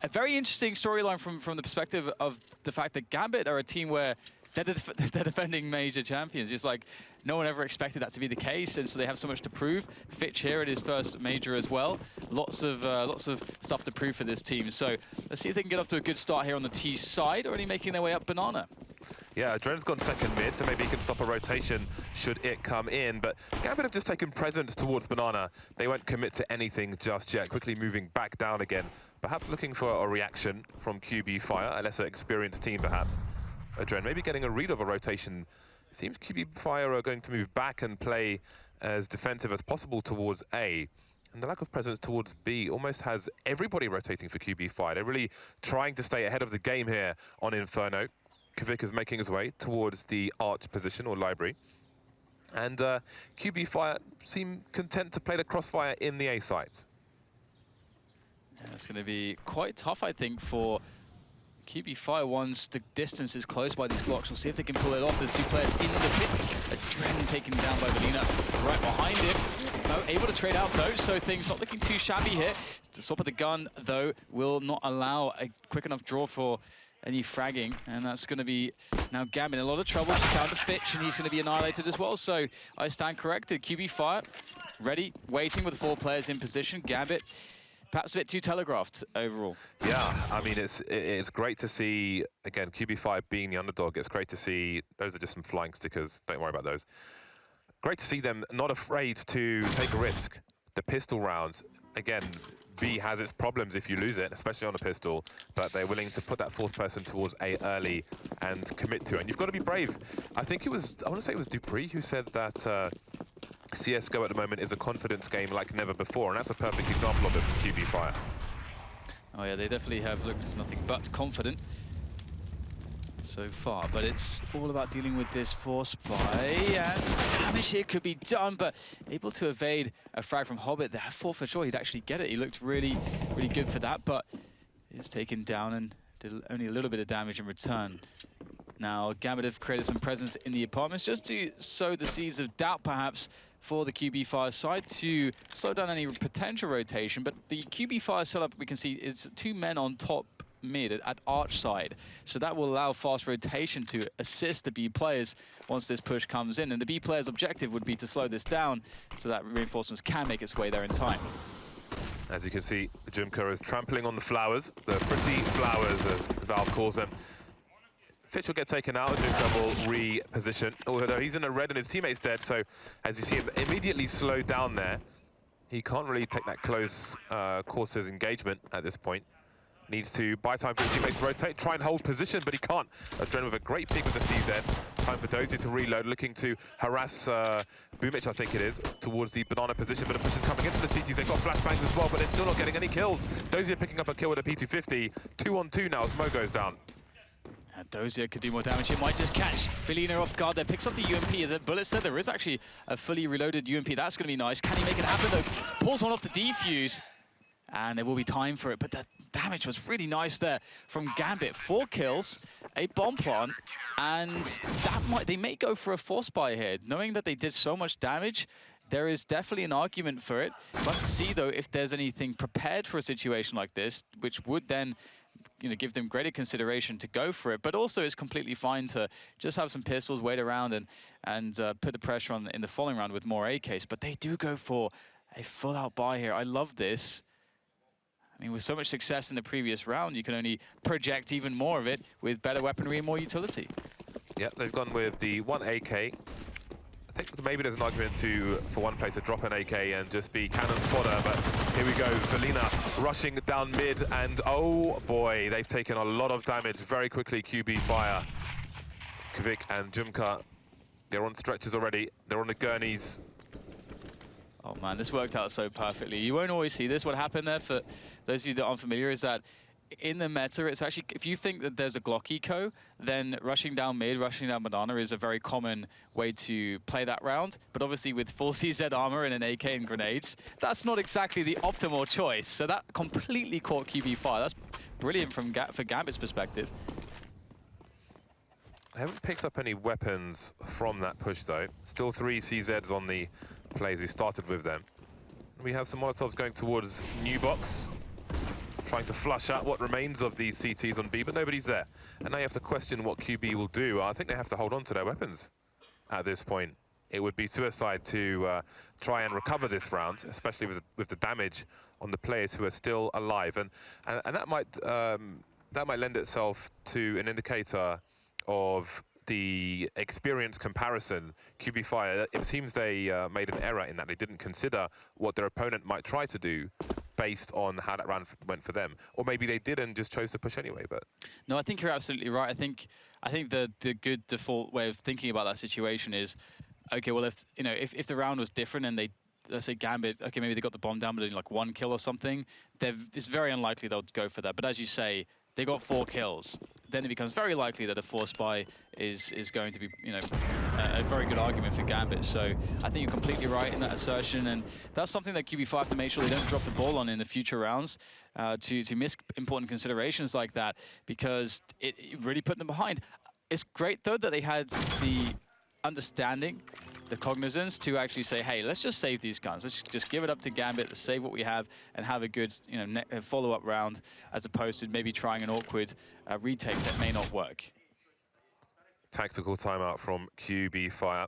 a very interesting storyline from the perspective of the fact that Gambit are a team where they're defending major champions. It's like no one ever expected that to be the case, and so they have so much to prove. Fitch here at his first major as well. Lots of stuff to prove for this team. So let's see if they can get off to a good start here on the T side, already making their way up Banana. Yeah, Adren's gone second mid, so maybe he can stop a rotation should it come in. But Gambit have just taken presence towards Banana. They won't commit to anything just yet, quickly moving back down again. Perhaps looking for a reaction from QB Fire, a lesser experienced team perhaps. Adren maybe getting a read of a rotation. It seems QB Fire are going to move back and play as defensive as possible towards A. And the lack of presence towards B almost has everybody rotating for QB Fire. They're really trying to stay ahead of the game here on Inferno. Kvik is making his way towards the arch position or library. And QB Fire seem content to play the crossfire in the A sites. Yeah, it's going to be quite tough, I think, for QB Fire once the distance is close by these blocks. We'll see if they can pull it off. There's two players in the pits. Adren taken down by Valina right behind him. No, able to trade out though, so things not looking too shabby here. To swap of the gun, though, will not allow a quick enough draw for any fragging, and that's going to be now Gambit in a lot of trouble. Just counter Fitch, and he's going to be annihilated as well. So I stand corrected. QB Fire ready, waiting with 4 players in position. Gambit perhaps a bit too telegraphed overall. Yeah, I mean, it's great to see, again, QB Fire being the underdog. It's great to see, those are just some flying stickers, don't worry about those. Great to see them not afraid to take a risk. The pistol round, again, B has its problems if you lose it, especially on a pistol, but they're willing to put that 4th person towards A early and commit to it. And you've got to be brave. I think it was, I want to say it was Dupree who said that CSGO at the moment is a confidence game like never before, and that's a perfect example of it from QB Fire. Oh yeah, they definitely have looked nothing but confident so far, but it's all about dealing with this force buy, and some damage here could be done, but able to evade a frag from Hobbit there. I thought for sure he'd actually get it. He looked really good for that, but is taken down and did only a little bit of damage in return. Now, Gambit have created some presence in the apartments just to sow the seeds of doubt, perhaps, for the QB Fire side to slow down any potential rotation, but the QB Fire setup we can see is 2 men on top mid at arch side, so that will allow fast rotation to assist the B players once this push comes in, and the B players' objective would be to slow this down so that reinforcements can make its way there in time. As you can see, Jumka is trampling on the flowers, the pretty flowers as Valve calls them. Fitch will get taken out, Jumka will reposition, although he's in a red and his teammate's dead, so as you see him immediately slowed down there, he can't really take that close quarters engagement at this point. Needs to buy time for his teammates to rotate, try and hold position, but he can't. Adren with a great pick with the CZ. Time for Dozier to reload, looking to harass Boomich, I think it is, towards the banana position, but a push is coming into the CTs. They've got flashbangs as well, but they're still not getting any kills. Dozier picking up a kill with a P250. 2-on-2 now as Mo goes down. And Dozier could do more damage. It might just catch Valina off guard there. Picks up the UMP. The bullets there is actually a fully reloaded UMP. That's going to be nice. Can he make it happen, though? Pulls one off the defuse. And there will be time for it, but the damage was really nice there from Gambit. 4 kills, a bomb plant, and they may go for a force buy here. Knowing that they did so much damage, there is definitely an argument for it. But to see, though, if there's anything prepared for a situation like this, which would then give them greater consideration to go for it. But also it's completely fine to just have some pistols, wait around, and put the pressure on in the following round with more AKs. But they do go for a full-out buy here. I love this. I mean, with so much success in the previous round, you can only project even more of it with better weaponry and more utility. Yeah, they've gone with the 1 AK. I think maybe there's an argument for one player to drop an AK and just be cannon fodder, but here we go. Valina rushing down mid, and oh boy, they've taken a lot of damage very quickly, QB Fire. Kvik and Jumka, they're on stretchers already. They're on the gurneys. Oh man, this worked out so perfectly. You won't always see this. What happened there, for those of you that aren't familiar, is that in the meta, it's actually, if you think that there's a Glock eco, then rushing down mid, rushing down banana is a very common way to play that round. But obviously with full CZ armor and an AK and grenades, that's not exactly the optimal choice. So that completely caught QB Fire. That's brilliant for Gambit's perspective. I haven't picked up any weapons from that push though. Still 3 CZs on the plays we started with them. We have some Molotovs going towards New Box. trying to flush out what remains of these CTs on B, but nobody's there. And now you have to question what QB will do. I think they have to hold on to their weapons at this point. It would be suicide to try and recover this round, especially with the damage on the players who are still alive. And that might lend itself to an indicator of the experience comparison. QB Fire, it seems they made an error in that they didn't consider what their opponent might try to do based on how that round went for them. Or maybe they did and just chose to push anyway. But no, I think you're absolutely right. I think the good default way of thinking about that situation is, okay, well, if the round was different and let's say Gambit, okay, maybe they got the bomb down, but in like 1 kill or something, it's very unlikely they'll go for that. But as you say, they got 4 kills. Then it becomes very likely that a force buy is going to be, a very good argument for Gambit. So I think you're completely right in that assertion, and that's something that QB5 have to make sure they don't drop the ball on in the future rounds, to miss important considerations like that, because it really put them behind. It's great though that they had the understanding, the cognizance to actually say, hey, let's just save these guns. Let's just give it up to Gambit, let's save what we have, and have a good follow-up round, as opposed to maybe trying an awkward retake that may not work. Tactical timeout from QB Fire.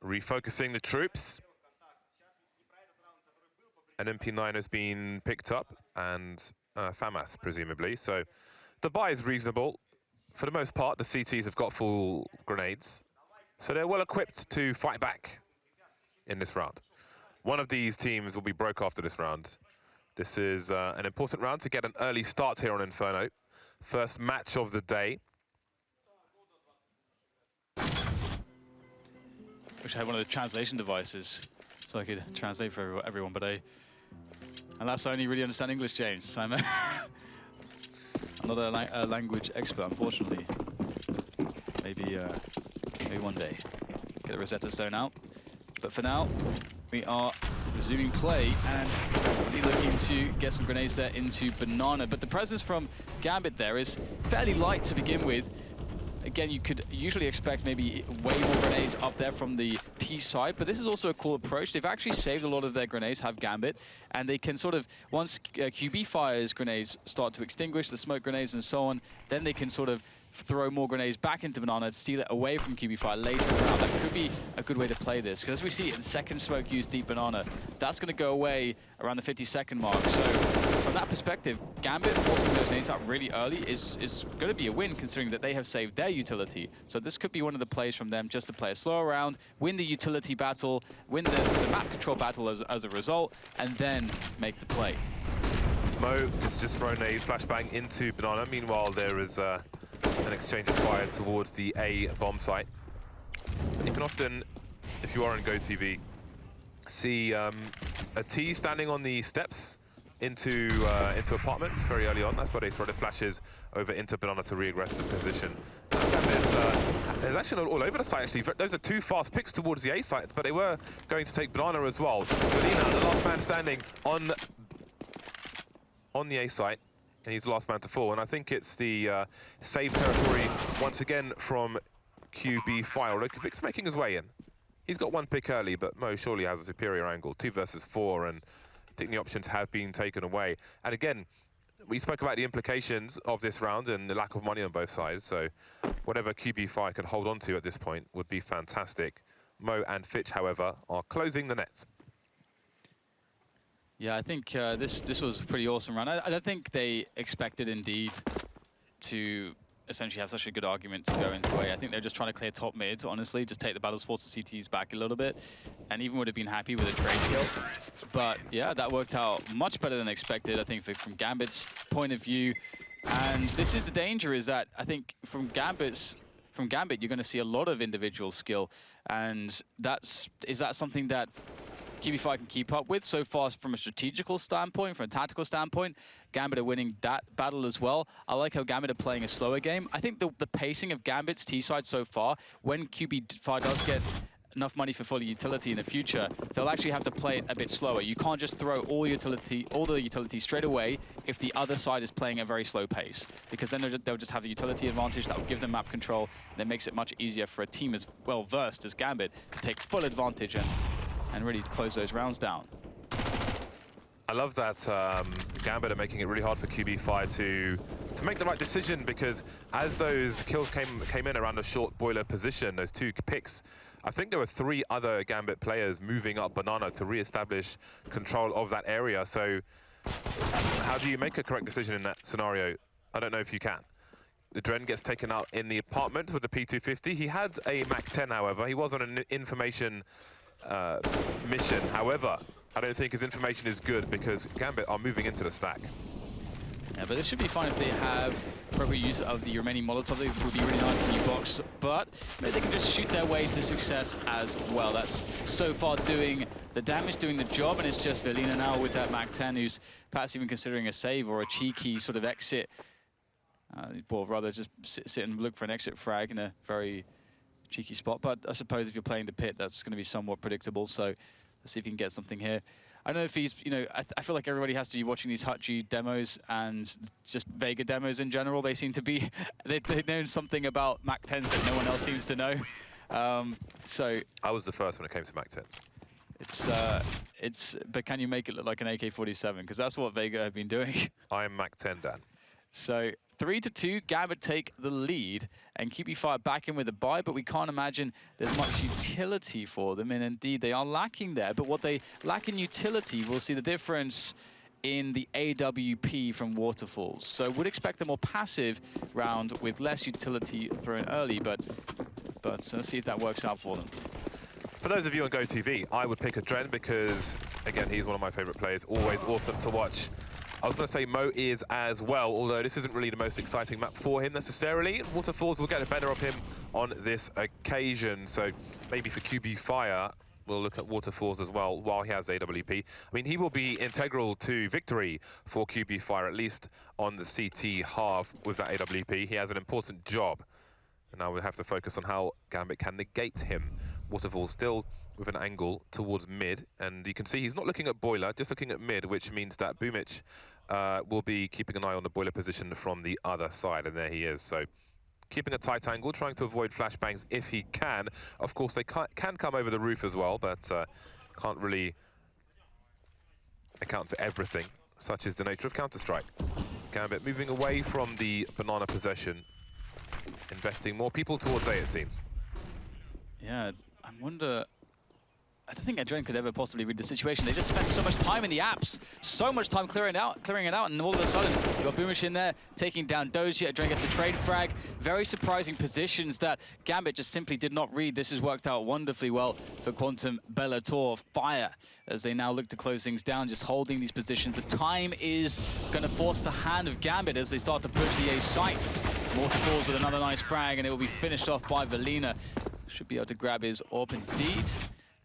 Refocusing the troops. An MP9 has been picked up, and FAMAS, presumably. So the buy is reasonable. For the most part, the CTs have got full grenades, so they're well equipped to fight back in this round. One of these teams will be broke after this round. This is an important round to get an early start here on Inferno. First match of the day. Wish I had one of the translation devices so I could translate for everyone, but alas, I only really understand English, James. I'm not a language expert, unfortunately. Maybe one day. Get the Rosetta Stone out. But for now, we are resuming play and really looking to get some grenades there into Banana. But the presence from Gambit there is fairly light to begin with. Again, you could usually expect maybe way more grenades up there from the T side, but this is also a cool approach. They've actually saved a lot of their grenades, have Gambit, and they can sort of, once QB Fire's grenades start to extinguish, the smoke grenades and so on, then they can sort of throw more grenades back into Banana, steal it away from QB Fire later in the round. That could be a good way to play this, because as we see in second smoke used deep Banana, that's going to go away around the 50-second mark. So from that perspective, Gambit forcing those grenades out really early is going to be a win, considering that they have saved their utility. So this could be one of the plays from them, just to play a slower round, win the utility battle, win the map control battle as a result, and then make the play. Mo has just thrown a flashbang into Banana. Meanwhile, there is an exchange of fire towards the A bomb site. And you can often, if you are on GoTV, see a T standing on the steps into apartments very early on. That's where they throw the flashes over into Banana to re-aggress the position. There's action all over the site, actually. Those are 2 fast picks towards the A site, but they were going to take Banana as well. Felina, the last man standing on the A site, and he's the last man to fall. And I think it's the save territory once again from QB Fire. Look, Vic's making his way in. He's got 1 pick early, but Mo surely has a superior angle. 2 versus 4, and I think the options have been taken away. And again, we spoke about the implications of this round and the lack of money on both sides. So whatever QB Fire can hold on to at this point would be fantastic. Mo and Fitch, however, are closing the nets. Yeah, I think this was a pretty awesome run. I don't think they expected, indeed, to essentially have such a good argument to go into A. I think they're just trying to clear top mid, honestly, just take the battles, force the CTs back a little bit, and even would have been happy with a trade kill. But yeah, that worked out much better than expected, I think, from Gambit's point of view. And this is the danger, is that I think from Gambit, you're going to see a lot of individual skill, and is that something that QB5 can keep up with? So far, from a strategical standpoint, from a tactical standpoint, Gambit are winning that battle as well. I like how Gambit are playing a slower game. I think the pacing of Gambit's T-side so far, when QB5 does get enough money for full utility in the future, they'll actually have to play it a bit slower. You can't just throw all the utility straight away if the other side is playing a very slow pace, because then they'll just have the utility advantage. That will give them map control, and that makes it much easier for a team as well versed as Gambit to take full advantage and really close those rounds down. I love that Gambit are making it really hard for QB5 to make the right decision, because as those kills came in around the short boiler position, those 2 picks, I think there were 3 other Gambit players moving up Banana to re-establish control of that area. So how do you make a correct decision in that scenario? I don't know if you can. The Dren gets taken out in the apartment with the P250. He had a MAC-10, however. He was on an information mission. However, I don't think his information is good, because Gambit are moving into the stack. Yeah, but this should be fine if they have appropriate use of the remaining Molotov. It would be really nice for new box, but maybe they can just shoot their way to success as well. That's so far doing the damage, doing the job, and it's just Velina now with that MAC-10, who's perhaps even considering a save or a cheeky sort of exit. Or rather just sit and look for an exit frag in a very cheeky spot. But I suppose if you're playing the pit, that's going to be somewhat predictable. So let's see if he can get something here. I don't know if he's, you know, I feel like everybody has to be watching these Hutchie demos and just Vega demos in general. They seem to be, they've known something about MAC-10s that no one else seems to know. So I was the first when it came to MAC-10s. But can you make it look like an AK-47? Because that's what Vega have been doing. I am MAC-10, Dan. So 3-2, Gambit take the lead, and QB5 back in with a buy, but we can't imagine there's much utility for them, and indeed they are lacking there. But what they lack in utility, we'll see the difference in the AWP from Waterfalls. So would expect a more passive round with less utility thrown early, but let's see if that works out for them. For those of you on GoTV, I would pick a Dren because, again, he's one of my favorite players, always awesome to watch. I was going to say Mo is as well, although this isn't really the most exciting map for him necessarily. Waterfalls will get the better of him on this occasion, so maybe for QB Fire, we'll look at Waterfalls as well while he has AWP. I mean, he will be integral to victory for QB Fire, at least on the CT half with that AWP. He has an important job. And now we'll have to focus on how Gambit can negate him. Waterfalls still with an angle towards mid, and you can see he's not looking at boiler, just looking at mid, which means that Boomich will be keeping an eye on the boiler position from the other side, and there he is. So keeping a tight angle, trying to avoid flashbangs if he can. Of course, they can come over the roof as well, but can't really account for everything. Such is the nature of Counter-Strike. Gambit moving away from the banana possession, investing more people towards A, it seems. Yeah, I wonder... I don't think Adren could ever possibly read the situation. They just spent so much time in the apps, so much time clearing it out, and all of a sudden, you've got Boomish in there, taking down Doji. Adren gets a trade frag. Very surprising positions that Gambit just simply did not read. This has worked out wonderfully well for Quantum Bellator. Fire, as they now look to close things down, just holding these positions. The time is going to force the hand of Gambit as they start to push the A site. Waterfalls with another nice frag, and it will be finished off by Velina. Should be able to grab his AWP indeed.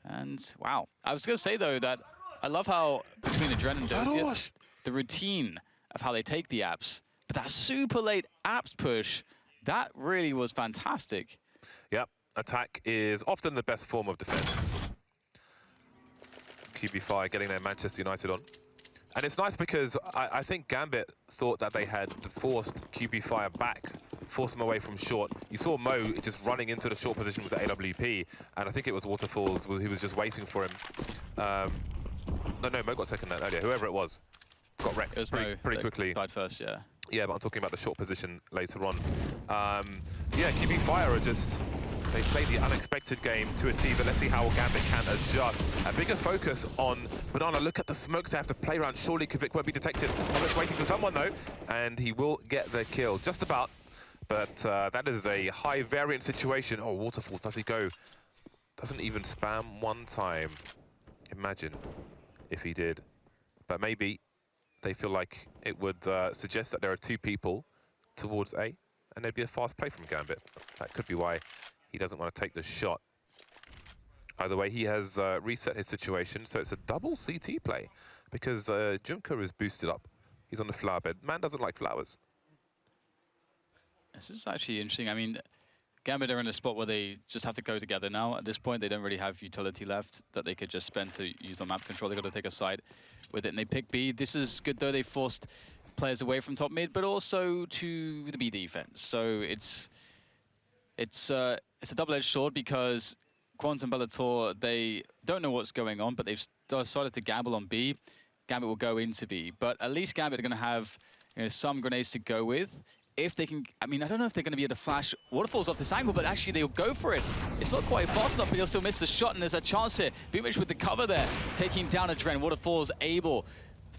And wow, I was going to say though that I love how between Adren and Dozier, the routine of how they take the apps, but that super late apps push, that really was fantastic. Yep, attack is often the best form of defense. QB5 getting their Manchester United on. And it's nice because I think Gambit thought that they had forced QB Fire back, forced him away from short. You saw Mo just running into the short position with the AWP, and I think it was Waterfalls who was just waiting for him. No, Mo got second that earlier. Whoever it was got wrecked pretty quickly. Died first, yeah. Yeah, but I'm talking about the short position later on. Yeah, QB Fire are just... They played the unexpected game to a T, but let's see how Gambit can adjust. A bigger focus on Banana. Look at the smokes they have to play around. Surely Kvik won't be detected. Almost waiting for someone, though. And he will get the kill. Just about. But that is a high variant situation. Oh, Waterfall, does he go? Doesn't even spam one time. Imagine if he did. But maybe they feel like it would suggest that there are 2 people towards A, and there'd be a fast play from Gambit. That could be why he doesn't want to take the shot. Either way, he has reset his situation, so it's a double CT play because Junker is boosted up. He's on the flower bed. Man doesn't like flowers. This is actually interesting. I mean, Gambit are in a spot where they just have to go together now. At this point, they don't really have utility left that they could just spend to use on map control. They've got to take a side with it, and they pick B. This is good, though. They forced players away from top mid, but also to the B defense. So it's a double-edged sword because Quantum Bellator, they don't know what's going on, but they've started to gamble on B. Gambit will go into B. But at least Gambit are going to have some grenades to go with. If they can, I mean, I don't know if they're going to be able to flash Waterfalls off this angle, but actually they'll go for it. It's not quite fast enough, but he'll still miss the shot, and there's a chance here. Boomich with the cover there, taking down a Dren. Waterfalls able,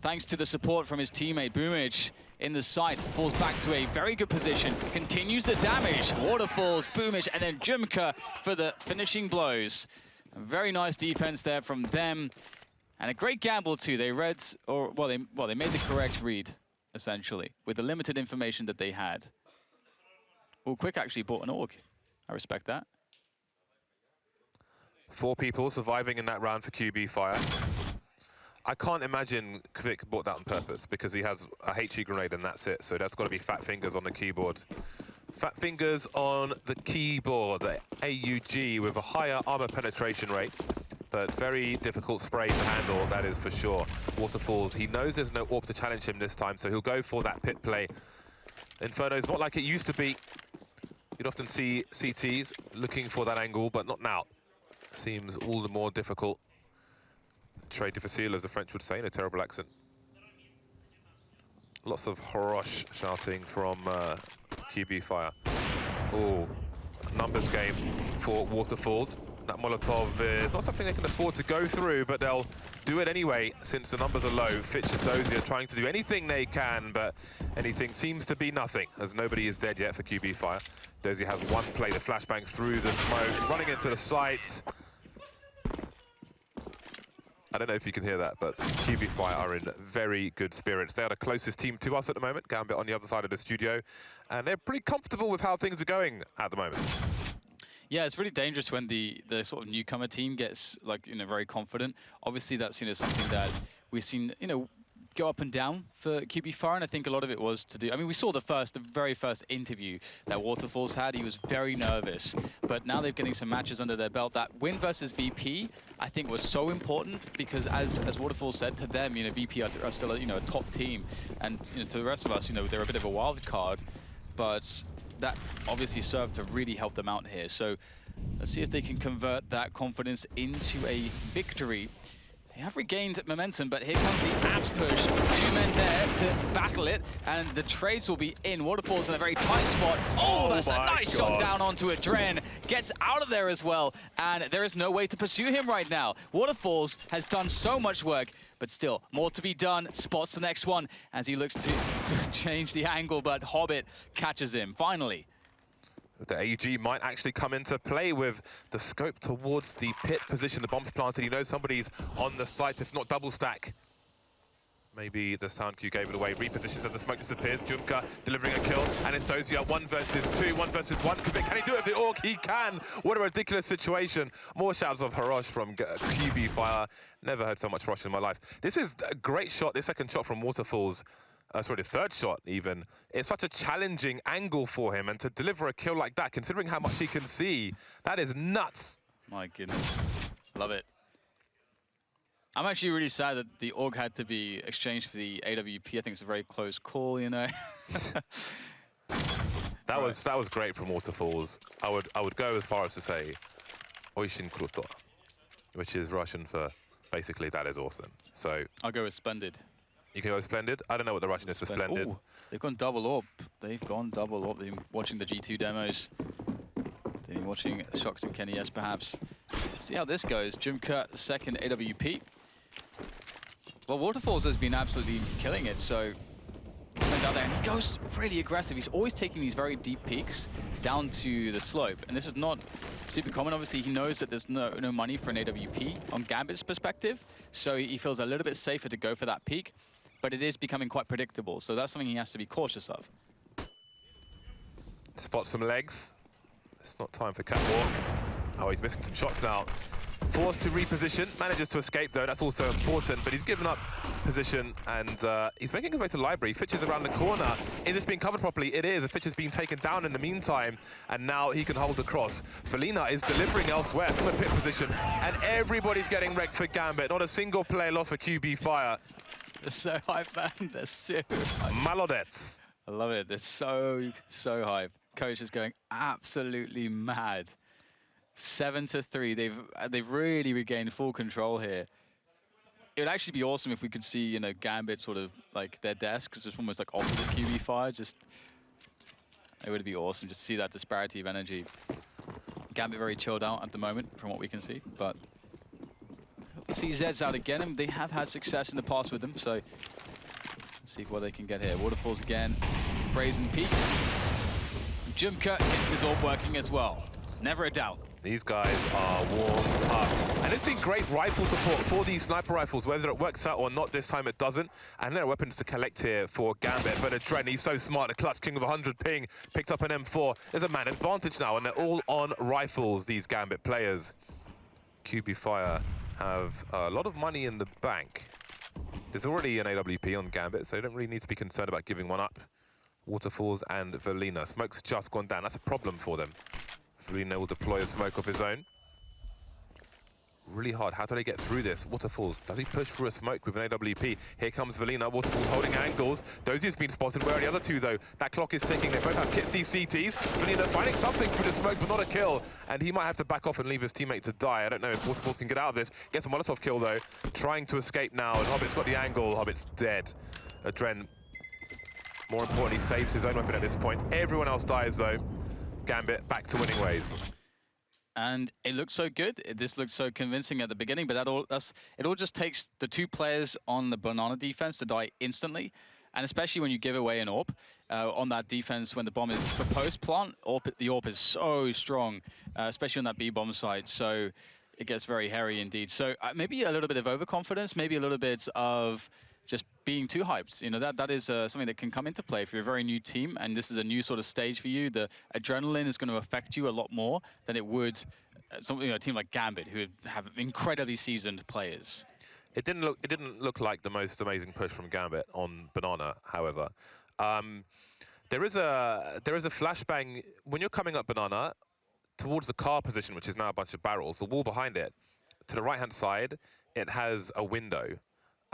thanks to the support from his teammate, Boomich in the site, falls back to a very good position, continues the damage. Waterfalls, Boomich, and then Jumka for the finishing blows. A very nice defense there from them, and a great gamble too. They made the correct read, essentially, with the limited information that they had. Well, Quick actually bought an AUG. I respect that. 4 people surviving in that round for QB Fire. I can't imagine Quick bought that on purpose because he has a HE grenade and that's it. So that's got to be fat fingers on the keyboard. Fat fingers on the keyboard. The AUG with a higher armor penetration rate, but very difficult spray to handle, that is for sure. Waterfalls, he knows there's no AWP to challenge him this time, so he'll go for that pit play. Inferno's not like it used to be. You'd often see CTs looking for that angle, but not now. Seems all the more difficult. Très difficile, as the French would say, in a terrible accent. Lots of Horosh shouting from QB Fire. Oh, numbers game for Waterfalls. That Molotov is not something they can afford to go through, but they'll do it anyway since the numbers are low. Fitch and Dozier trying to do anything they can, but anything seems to be nothing, as nobody is dead yet for QB Fire. Dozier has one play, the flashbang through the smoke, running into the sights. I don't know if you can hear that, but QB Fire are in very good spirits. They are the closest team to us at the moment, Gambit on the other side of the studio, and they're pretty comfortable with how things are going at the moment. Yeah, it's really dangerous when the sort of newcomer team gets very confident. Obviously, that's something that we've seen go up and down for QB Fire, and I think a lot of it was to do. I mean, we saw the very first interview that Waterfalls had. He was very nervous, but now they're getting some matches under their belt. That win versus VP, I think, was so important because, as Waterfalls said to them, VP are still a top team, and to the rest of us, they're a bit of a wild card, but that obviously served to really help them out here. So let's see if they can convert that confidence into a victory. They have regained momentum, but here comes the abs push. 2 men there to battle it, and the trades will be in. Waterfalls in a very tight spot. Oh, that's a nice shot down onto a Dren. Gets out of there as well, and there is no way to pursue him right now. Waterfalls has done so much work, but still, more to be done. Spots the next one as he looks to change the angle, but Hobbit catches him, finally. The AUG might actually come into play with the scope towards the pit position. The bomb's planted. He knows somebody's on the site, if not double stack. Maybe the sound cue gave it away. Repositions as the smoke disappears. Jumka delivering a kill, and it's Dozier 1 versus 2, 1 versus 1. Can he do it with the AUG? He can! What a ridiculous situation. More shouts of Horosh from QB Fire. Never heard so much Horosh in my life. This is a great shot, this second shot from Waterfalls. Sorry, the third shot even. It's such a challenging angle for him, and to deliver a kill like that, considering how much he can see, that is nuts. My goodness, love it. I'm actually really sad that the AUG had to be exchanged for the AWP. I think it's a very close call, That was great from Waterfalls. I would go as far as to say Oishin Kruto, which is Russian for basically that is awesome. So I'll go with splendid. You can go Splendid. I don't know what the Russian is for Splendid. Ooh, they've gone double AWP. They've gone double AWP. They've been watching the G2 demos. They've been watching Shox and Kenny S, perhaps. Let's see how this goes. Jumka, the second AWP. Well, Waterfalls has been absolutely killing it, so sent out there, and he goes really aggressive. He's always taking these very deep peaks down to the slope, and this is not super common. Obviously, he knows that there's no money for an AWP on Gambit's perspective, so he feels a little bit safer to go for that peak. But it is becoming quite predictable, so that's something he has to be cautious of. Spot some legs. It's not time for catwalk. Oh, he's missing some shots now. Forced to reposition, manages to escape though, that's also important, but he's given up position, and he's making his way to library. Fitch is around the corner. Is this being covered properly? It is. Fitch has been taken down in the meantime, and now he can hold across. Felina is delivering elsewhere from a pit position, and everybody's getting wrecked for Gambit. Not a single player lost for QB Fire. They're so hype, man. They're so hype. Malodets. I love it. They're so hype. Coach is going absolutely mad. 7-3. They've really regained full control here. It would actually be awesome if we could see, you know, Gambit sort of like their desk, because it's almost like opposite QB fire. Just, it would be awesome just to see that disparity of energy. Gambit very chilled out at the moment, from what we can see, but we see Zeds out again, and they have had success in the past with them, so let's see what they can get here. Waterfalls again, Brazen Peaks. Jumka gets his orb working as well. Never a doubt. These guys are warmed up. And it's been great rifle support for these sniper rifles, whether it works out or not. This time it doesn't. And there are weapons to collect here for Gambit. But Adren, he's so smart. The clutch king of 100 ping picked up an M4. There's a man advantage now, and they're all on rifles, these Gambit players. QB Fire have a lot of money in the bank. There's already an AWP on Gambit, so you don't really need to be concerned about giving one up. Waterfalls and Velina. Smoke's just gone down. That's a problem for them. Velina will deploy a smoke of his own. Really hard. How do they get through this? Waterfalls, does he push through a smoke with an AWP? Here comes Velina. Waterfalls holding angles. Dozier's been spotted. Where are the other two, though? That clock is ticking. They both have kits, DCTs. Velina finding something through the smoke, but not a kill. And he might have to back off and leave his teammate to die. I don't know if Waterfalls can get out of this. Gets a Molotov kill, though. Trying to escape now, and Hobbit's got the angle. Hobbit's dead. Adren, more importantly, saves his own weapon at this point. Everyone else dies, though. Gambit back to winning ways. And it looked so good. This looked so convincing at the beginning, but it all just takes the two players on the Banana defense to die instantly. And especially when you give away an AWP on that defense when the bomb is for post-plant, the AWP is so strong, especially on that B-bomb side. So it gets very hairy indeed. So maybe a little bit of overconfidence, maybe a little bit of just being too hyped. You know, that is something that can come into play if you're a very new team and this is a new sort of stage for you. The adrenaline is going to affect you a lot more than it would a team like Gambit, who have incredibly seasoned players. It didn't look like the most amazing push from Gambit on Banana, however. There is a flashbang when you're coming up Banana towards the car position, which is now a bunch of barrels. The wall behind it, to the right-hand side, it has a window.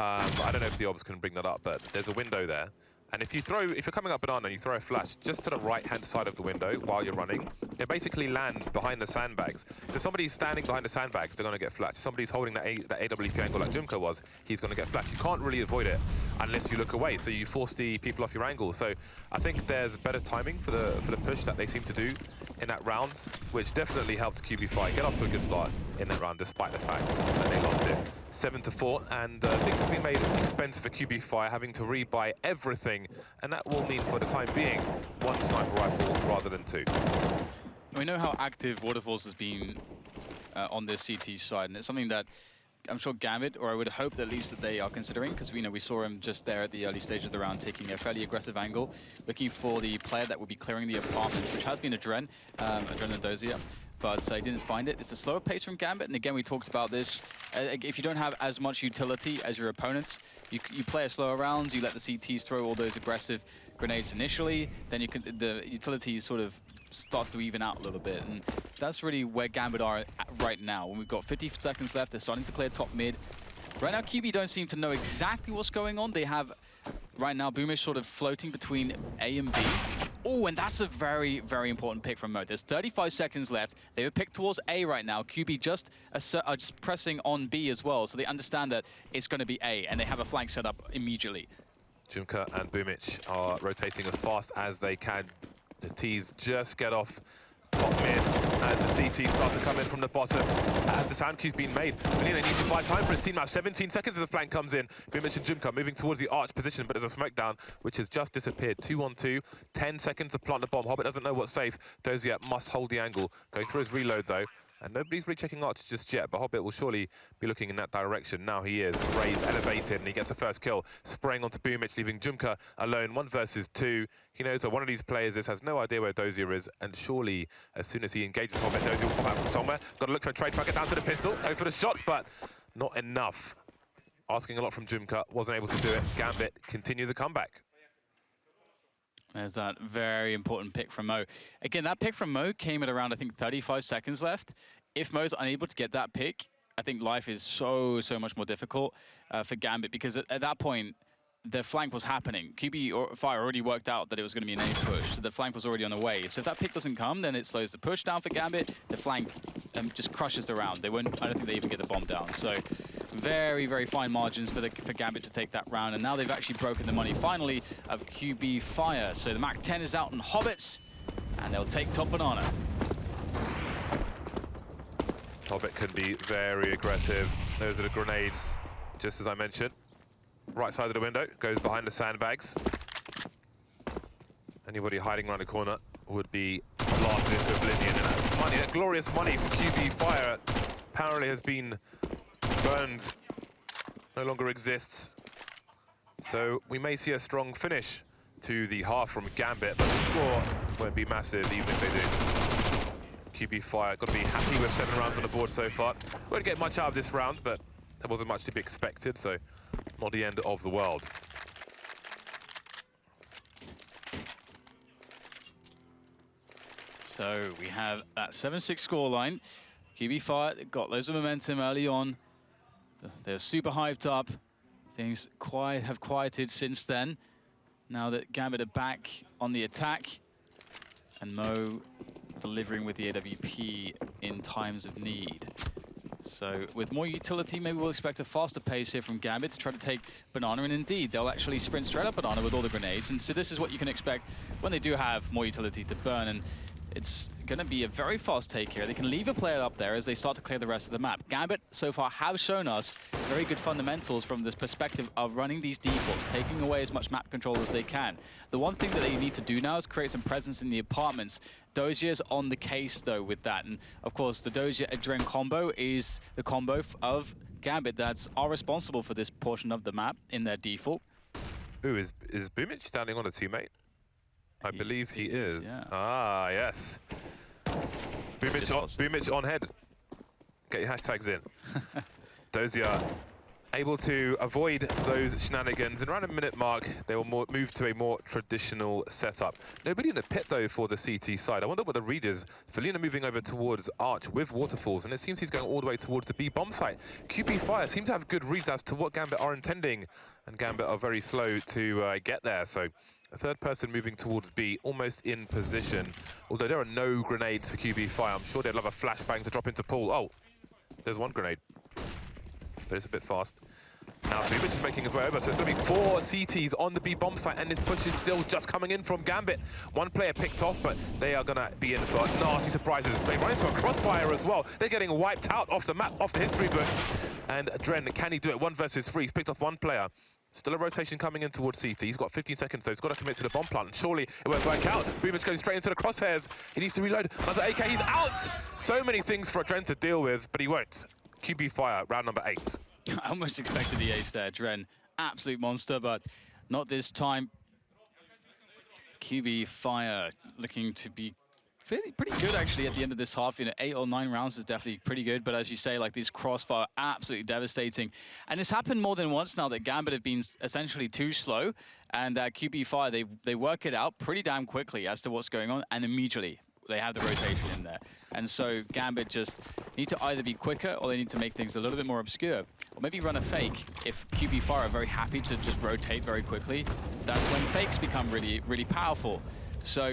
I don't know if the obs can bring that up, but there's a window there. And if you're coming up Banana and you throw a flash just to the right-hand side of the window while you're running, it basically lands behind the sandbags. So if somebody's standing behind the sandbags, they're going to get flashed. If somebody's holding that AWP angle like Jumka was, he's going to get flashed. You can't really avoid it unless you look away, so you force the people off your angle. So I think there's better timing for the push that they seem to do in that round, which definitely helped QB5 get off to a good start in that round, despite the fact that they lost it 7-4. And things have been made expensive for QB5, having to rebuy everything, and that will mean for the time being one sniper rifle rather than two. We know how active Waterfalls has been on this CT side, and it's something that I'm sure Gambit, or I would hope that at least that they are considering, because we saw him just there at the early stage of the round taking a fairly aggressive angle, looking for the player that would be clearing the apartments, which has been Adren and Dozier. But he didn't find it. It's a slower pace from Gambit, and again, we talked about this. If you don't have as much utility as your opponents, you play a slower rounds, you let the CTs throw all those aggressive grenades initially, then the utility sort of starts to even out a little bit, and that's really where Gambit are at right now. When we've got 50 seconds left, they're starting to clear top mid. Right now, QB don't seem to know exactly what's going on. They have, right now, Boomish sort of floating between A and B. Oh, and that's a very, very important pick from Mo. There's 35 seconds left. They were picked towards A right now. QB are just pressing on B as well, so they understand that it's going to be A, and they have a flank set up immediately. Jumka and Boomish are rotating as fast as they can. The T's just get off top mid as the CT start to come in from the bottom. As the sound cue's been made, Velina needs to buy time for his team now. 17 seconds as the flank comes in. Boomish and Jumka moving towards the arch position, but there's a smoke down, which has just disappeared. 2-on-2, 10 seconds to plant the bomb. Hobbit doesn't know what's safe. Dozier must hold the angle. Going for his reload, though. And nobody's rechecking arch just yet, but Hobbit will surely be looking in that direction. Now he is. Rays elevated, and he gets the first kill. Spraying onto Boomish, leaving Jumka alone. 1 versus 2. He knows that one of these players has no idea where Dozier is, and surely, as soon as he engages Hobbit, Dozier will pop out from somewhere. Got to look for a trade, try to get down to the pistol, go for the shots, but not enough. Asking a lot from Jumka, wasn't able to do it. Gambit continue the comeback. There's that very important pick from Mo. Again, that pick from Mo came at around, I think, 35 seconds left. If Mo's unable to get that pick, I think life is so much more difficult for Gambit, because at that point, the flank was happening. QB Fire already worked out that it was going to be an A push, so the flank was already on the way. So if that pick doesn't come, then it slows the push down for Gambit. The flank just crushes the round. I don't think they even get the bomb down. So very, very fine margins for Gambit to take that round, and now they've actually broken the money, finally, of QB Fire. So the MAC-10 is out on Hobbits, and they'll take top Banana. Hobbit can be very aggressive. Those are the grenades, just as I mentioned. Right side of the window, goes behind the sandbags. Anybody hiding around the corner would be blasted into oblivion. And that money, that glorious money from QB Fire apparently has been burned, no longer exists. So we may see a strong finish to the half from Gambit, but the score won't be massive even if they do. QB Fire got to be happy with 7 rounds on the board so far. Won't get much out of this round, but there wasn't much to be expected, so not the end of the world. So we have that 7-6 scoreline. QB Fire got loads of momentum early on. They're super hyped up. Things have quieted since then. Now that Gambit are back on the attack, and Mo delivering with the AWP in times of need. So with more utility, maybe we'll expect a faster pace here from Gambit to try to take Banana, and indeed, they'll actually sprint straight up Banana with all the grenades. And so this is what you can expect when they do have more utility to burn. And it's going to be a very fast take here. They can leave a player up there as they start to clear the rest of the map. Gambit, so far, have shown us very good fundamentals from this perspective of running these defaults, taking away as much map control as they can. The one thing that they need to do now is create some presence in the apartments. Dozier's on the case, though, with that. And, of course, the Dozier-Adren combo is the combo of Gambit that's are responsible for this portion of the map in their default. Ooh, is Boomich standing on a teammate? I believe he is. Yeah. Ah, yes. Boomich on head. Get your hashtags in. Dozier able to avoid those shenanigans. And around a minute mark, they will move to a more traditional setup. Nobody in the pit, though, for the CT side. I wonder what the read is. Felina moving over towards Arch with Waterfalls, and it seems he's going all the way towards the B bomb site. QB Fire seem to have good reads as to what Gambit are intending, and Gambit are very slow to get there. So a third person moving towards B, almost in position. Although there are no grenades for QB Fire. I'm sure they'd love a flashbang to drop into pool. Oh, there's one grenade, but it's a bit fast. Now Boomich is making his way over, so it's going to be 4 CTs on the B bomb site, and this push is still just coming in from Gambit. One player picked off, but they are going to be in for nasty surprises. They run into a crossfire as well. They're getting wiped out off the map, off the history books. And Dren, can he do it? 1 versus 3. He's picked off 1 player. Still a rotation coming in towards CT. He's got 15 seconds, so he's got to commit to the bomb plant. And surely it won't work out. Boomich goes straight into the crosshairs. He needs to reload. Another AK, he's out! So many things for Dren to deal with, but he won't. QB Fire, round number 8. I almost expected the ace there, Dren. Absolute monster, but not this time. QB Fire looking to be pretty good, actually, at the end of this half. 8 or 9 rounds is definitely pretty good, but as you say, like, these crossfire are absolutely devastating. And it's happened more than once now that Gambit have been essentially too slow, and QB Fire, they work it out pretty damn quickly as to what's going on, and immediately they have the rotation in there. And so Gambit just need to either be quicker or they need to make things a little bit more obscure. Or maybe run a fake. If QB Fire are very happy to just rotate very quickly, that's when fakes become really, really powerful. So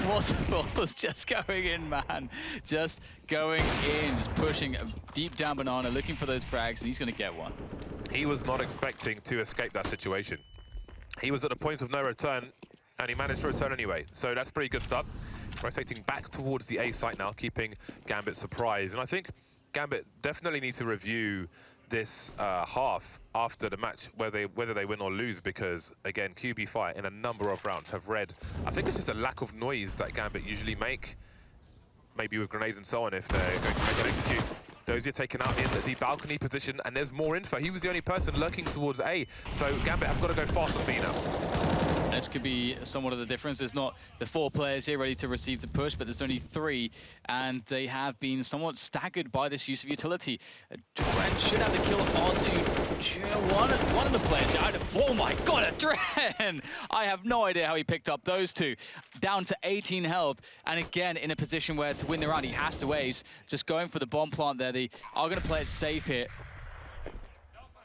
Waterfalls just going in, man. Just going in, just pushing deep down Banana, looking for those frags, and he's going to get one. He was not expecting to escape that situation. He was at the point of no return, and he managed to return anyway. So that's pretty good stuff. Rotating back towards the A site now, keeping Gambit surprised. And I think Gambit definitely needs to review this half after the match, whether they win or lose, because, again, QB Fire in a number of rounds have read. I think it's just a lack of noise that Gambit usually make, maybe with grenades and so on, if they're going to make an execute. Dozier taken out in the balcony position, and there's more info. He was the only person lurking towards A, so Gambit have got to go fast on B now. This could be somewhat of the difference. There's not the 4 players here ready to receive the push, but there's only 3, and they have been somewhat staggered by this use of utility. Dren should have the kill onto one of the players here. Oh my god, Dren! I have no idea how he picked up those 2. Down to 18 health, and again in a position where to win the round he has to ace. Just going for the bomb plant there. They are going to play it safe here.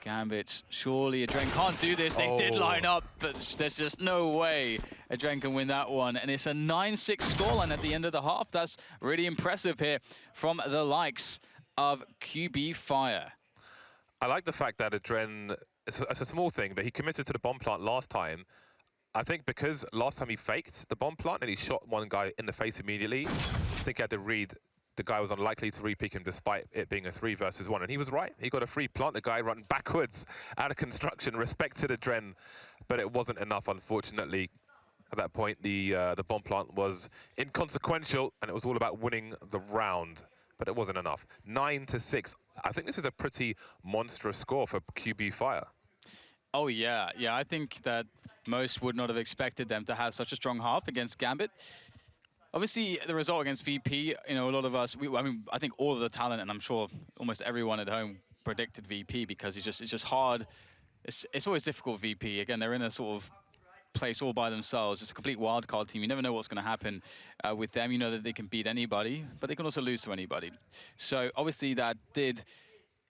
Gambit, surely Adren can't do this. They did line up, but there's just no way Adren can win that one. And it's a 9-6 scoreline at the end of the half. That's really impressive here from the likes of QB Fire. I like the fact that Adren, it's a small thing, but he committed to the bomb plant last time. I think because last time he faked the bomb plant and he shot one guy in the face immediately, I think he had to read the guy was unlikely to re-peek him despite it being a 3 versus 1. And he was right. He got a free plant, the guy running backwards out of construction, respected Adren, but it wasn't enough, unfortunately. At that point, the bomb plant was inconsequential, and it was all about winning the round, but it wasn't enough. 9-6. I think this is a pretty monstrous score for QB Fire. Oh, yeah. Yeah, I think that most would not have expected them to have such a strong half against Gambit. Obviously, the result against VP, you know, a lot of us, I mean, I think all of the talent, and I'm sure almost everyone at home predicted VP because it's just hard. It's always difficult, VP. Again, they're in a sort of place all by themselves. It's a complete wildcard team. You never know what's going to happen with them. You know that they can beat anybody, but they can also lose to anybody. So obviously that did...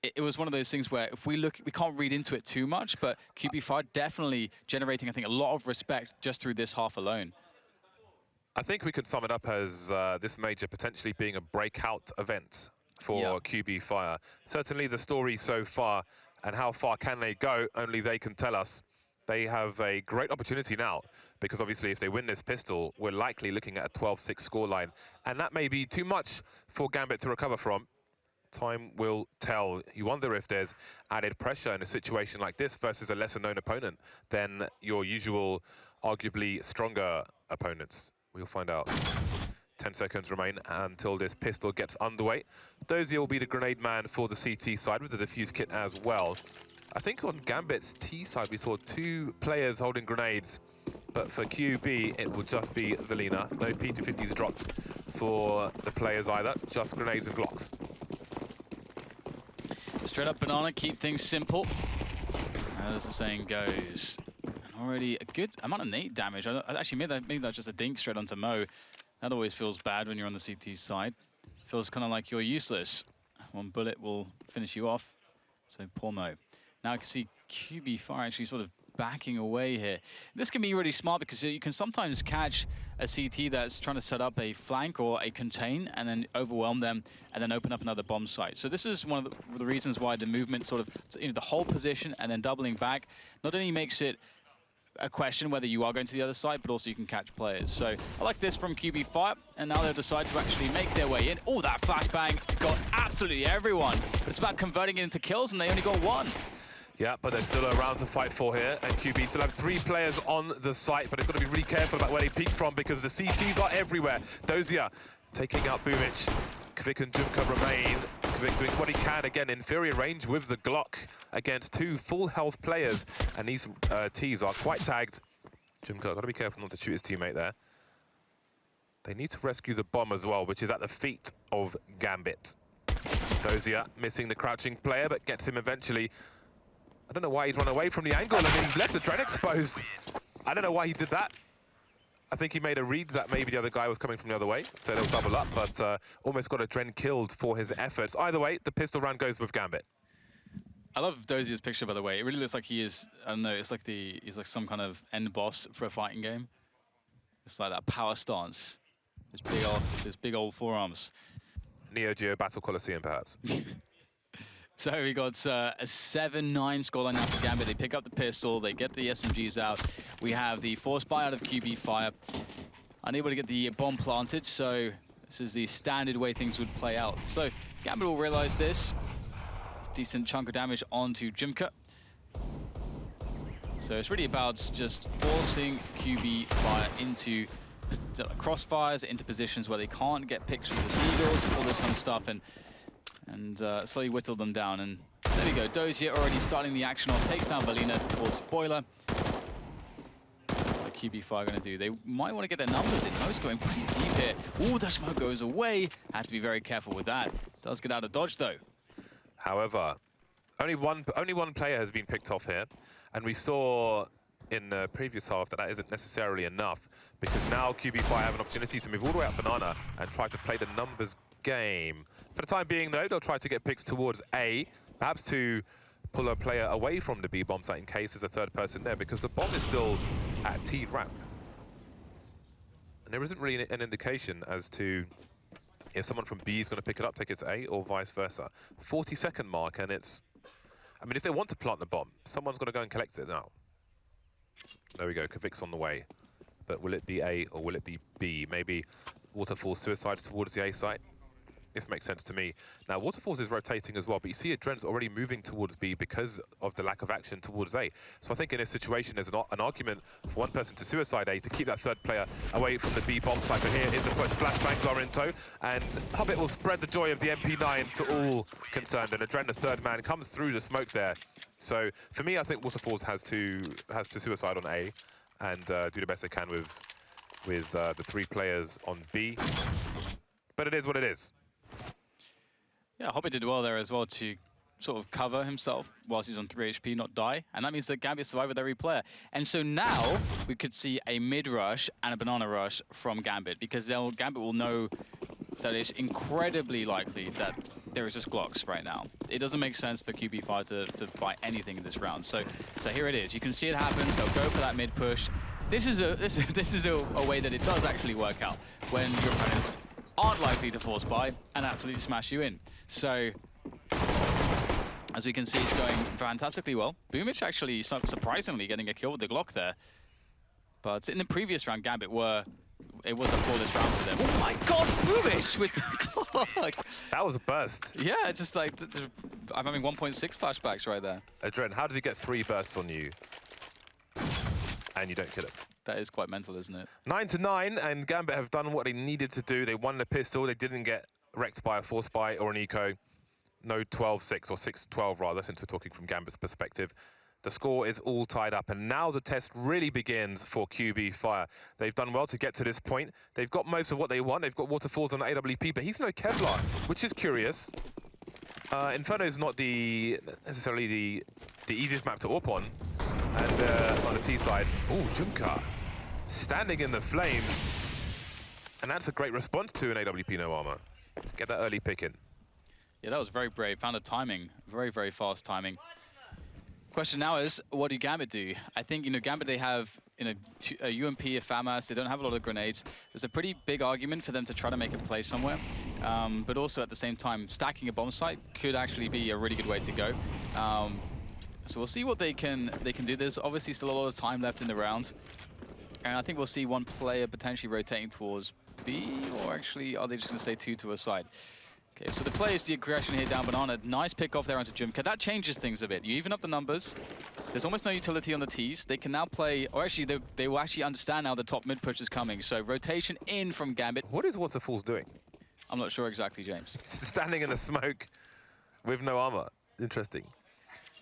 It was one of those things where if we look, we can't read into it too much, but QB5 definitely generating, I think, a lot of respect just through this half alone. I think we could sum it up as this major potentially being a breakout event for QB Fire. Certainly the story so far, and how far can they go, only they can tell us. They have a great opportunity now, because obviously if they win this pistol, we're likely looking at a 12-6 scoreline, and that may be too much for Gambit to recover from. Time will tell. You wonder if there's added pressure in a situation like this versus a lesser-known opponent than your usual, arguably stronger opponents. We'll find out. 10 seconds remain until this pistol gets underway. Dozier will be the grenade man for the CT side with the defuse kit as well. I think on Gambit's T side we saw 2 players holding grenades, but for QB it will just be Velina. No P250s dropped for the players either, just grenades and Glocks. Straight up Banana, keep things simple, as the saying goes. Already a good amount of nade damage. Actually, maybe that's just a dink straight onto Mo. That always feels bad when you're on the CT side. Feels kind of like you're useless. One bullet will finish you off. So poor Mo. Now I can see QB Fire actually sort of backing away here. This can be really smart because you can sometimes catch a CT that's trying to set up a flank or a contain and then overwhelm them and then open up another bomb site. So this is one of the reasons why the movement sort of, you know, the whole position and then doubling back not only makes it a question whether you are going to the other side, but also you can catch players. So I like this from QB Fire, and now they'll decide to actually make their way in. Oh, that flashbang got absolutely everyone. It's about converting it into kills, and they only got 1. Yeah, but there's still a round to fight for here, and QB still have 3 players on the site, but they've got to be really careful about where they peek from because the CTs are everywhere. Dozier taking out Boomic. Kvik and Jumka remain. Kvik doing what he can, again, inferior range with the Glock against 2 full health players, and these Ts are quite tagged. Jumka, got to be careful not to shoot his teammate there. They need to rescue the bomb as well, which is at the feet of Gambit. Dozier missing the crouching player, but gets him eventually. I don't know why he's run away from the angle. I mean, he's left Adren exposed. I don't know why he did that. I think he made a read that maybe the other guy was coming from the other way, so they'll double up, but almost got Adren killed for his efforts. Either way, the pistol round goes with Gambit. I love Dozier's picture, by the way. It really looks like he is, I don't know, it's like he's like some kind of end boss for a fighting game. It's like that power stance. This big old forearms. Neo Geo Battle Coliseum, perhaps. So we got a 7-9 scoreline now for Gambit. They pick up the pistol, they get the SMGs out. We have the force buy out of QB Fire. Unable to get the bomb planted, so this is the standard way things would play out. So Gambit will realize this. Decent chunk of damage onto Jimka. So it's really about just forcing QB Fire into crossfires, into positions where they can't get pictures of the Eagles, all this kind of stuff, and slowly whittle them down. And there we go, Dozier already starting the action off, takes down Velina for spoiler. What QB Fire going to do? They might want to get their numbers in. Most going pretty deep here. Ooh, the smoke goes away. Had to be very careful with that. Does get out of dodge though. However, only one player has been picked off here, and we saw in the previous half that isn't necessarily enough, because now QB Fire have an opportunity to move all the way up Banana and try to play the numbers game. For the time being, though, they'll try to get picks towards A, perhaps to pull a player away from the B bomb site in case there's a third person there, because the bomb is still at T ramp. And there isn't really an indication as to if someone from B is going to pick it up, take it to A, or vice versa. 40-second mark, and it's I mean, if they want to plant the bomb, someone's got to go and collect it now. There we go, Kavik's on the way. But will it be A or will it be B? Maybe Waterfall's suicide towards the A site. This makes sense to me. Now, Waterfalls is rotating as well, but you see Adren's already moving towards B because of the lack of action towards A. So I think in this situation, there's an argument for one person to suicide A to keep that third player away from the B bomb site. But here is the push. Flashbangs are in tow, and Hobbit will spread the joy of the MP9 to all concerned. And Adren, the third man, comes through the smoke there. So for me, I think Waterfalls has to suicide on A and do the best they can with the 3 players on B. But it is what it is. Yeah, Hobbit did well there as well to sort of cover himself whilst he's on 3 HP, not die. And that means that Gambit survived with every player. And so now we could see a mid-rush and a banana rush from Gambit, because Gambit will know that it's incredibly likely that there is just Glocks right now. It doesn't make sense for QB5 to buy anything in this round. So here it is. You can see it happens. They'll go for that mid-push. This is a way that it does actually work out when your opponents aren't likely to force buy and absolutely smash you in. So, as we can see, it's going fantastically well. Boomich actually surprisingly getting a kill with the Glock there. But in the previous round, Gambit it was a flawless round for them. Oh my god, Boomich with the Glock! That was a burst. Yeah, it's just like, I'm having 1.6 flashbacks right there. Adren, how does he get 3 bursts on you and you don't kill him? That is quite mental, isn't it? 9-9, and Gambit have done what they needed to do. They won the pistol. They didn't get wrecked by a force buy or an eco. No 12-6 or 6-12 rather, since we're talking from Gambit's perspective. The score is all tied up, and now the test really begins for QB Fire. They've done well to get to this point. They've got most of what they want. They've got Waterfalls on AWP, but he's no Kevlar, which is curious. Inferno is not necessarily the easiest map to AWP on. And on the T side, oh, Junka standing in the flames. And that's a great response to an AWP no armor. Get that early pick in. Yeah, that was very brave. Found a timing, very, very fast timing. Question now is, what do Gambit do? I think, Gambit, they have, a UMP, a FAMAS, they don't have a lot of grenades. There's a pretty big argument for them to try to make a play somewhere. But also at the same time, stacking a bomb site could actually be a really good way to go. So we'll see what they can do. There's obviously still a lot of time left in the round. And I think we'll see one player potentially rotating towards B, or actually, are they just going to stay 2 to a side? Okay, so the play is the aggression here down Banana. Nice pick off there onto Jumka. That changes things a bit. You even up the numbers. There's almost no utility on the Ts. They can now play, or actually, they will actually understand now the top mid push is coming. So rotation in from Gambit. What is Waterfalls doing? I'm not sure exactly, James. Standing in the smoke with no armor. Interesting.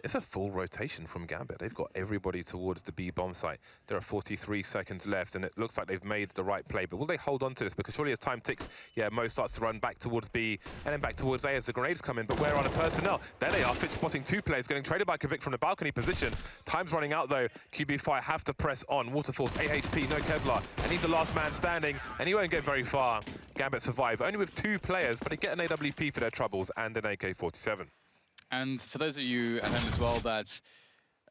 It's a full rotation from Gambit. They've got everybody towards the B bomb site. There are 43 seconds left, and it looks like they've made the right play. But will they hold on to this? Because surely as time ticks, yeah, Mo starts to run back towards B and then back towards A as the grenades come in. But where are the personnel? There they are, Fitch spotting 2 players, getting traded by Kavik from the balcony position. Time's running out, though. QB Fire have to press on. Waterfalls, 8 HP, no Kevlar. And he's the last man standing, and he won't get very far. Gambit survive, only with 2 players, but they get an AWP for their troubles and an AK-47. And for those of you at home as well that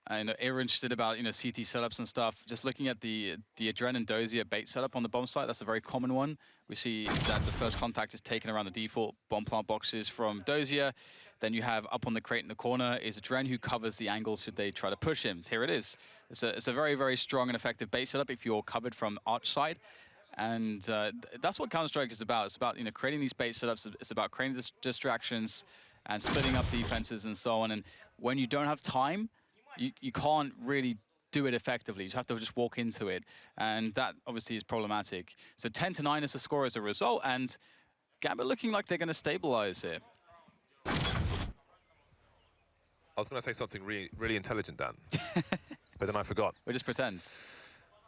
are interested about CT setups and stuff, just looking at the Adren and Dozier bait setup on the bomb site, that's a very common one. We see that the first contact is taken around the default bomb plant boxes from Dozier. Then you have up on the crate in the corner is Adren, who covers the angle should they try to push him. Here it is. It's a very, very strong and effective bait setup if you're covered from arch side. And that's what Counter-Strike is about. It's about creating these bait setups. It's about creating distractions and splitting up defenses and so on. And when you don't have time, you can't really do it effectively. You just have to just walk into it. And that obviously is problematic. So 10-9 is the score as a result. And Gambit looking like they're going to stabilize here. I was going to say something really intelligent, Dan. But then I forgot. Or just pretend.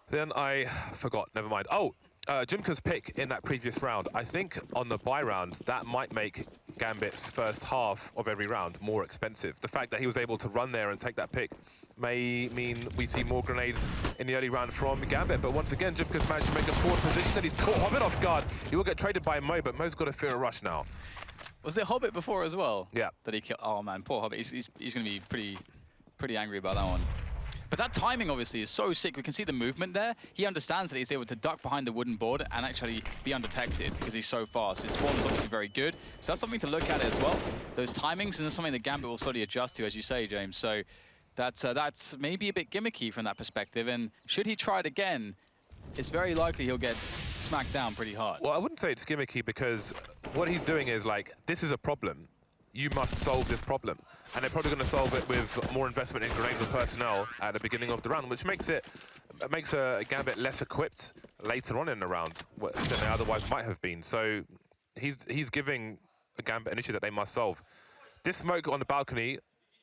Then I forgot. Never mind. Oh, Jimka's pick in that previous round. I think on the bye round, that might make Gambit's first half of every round more expensive. The fact that he was able to run there and take that pick may mean we see more grenades in the early round from Gambit. But once again, Jimka's managed to make a forward position, and he's caught Hobbit off guard. He will get traded by Mo, but Mo's got to fear a rush now. Was it Hobbit before as well? Yeah. That he killed? Oh man, poor Hobbit. He's going to be pretty angry about that one. But that timing, obviously, is so sick. We can see the movement there. He understands that he's able to duck behind the wooden board and actually be undetected because he's so fast. His spawn is obviously very good. So that's something to look at as well. Those timings, and that's something that Gambit will slowly adjust to, as you say, James. So that's maybe a bit gimmicky from that perspective. And should he try it again, it's very likely he'll get smacked down pretty hard. Well, I wouldn't say it's gimmicky because what he's doing is like, this is a problem. You must solve this problem. And they're probably going to solve it with more investment in grenades and personnel at the beginning of the round, which makes a Gambit less equipped later on in the round than they otherwise might have been. So he's giving a Gambit an issue that they must solve. This smoke on the balcony,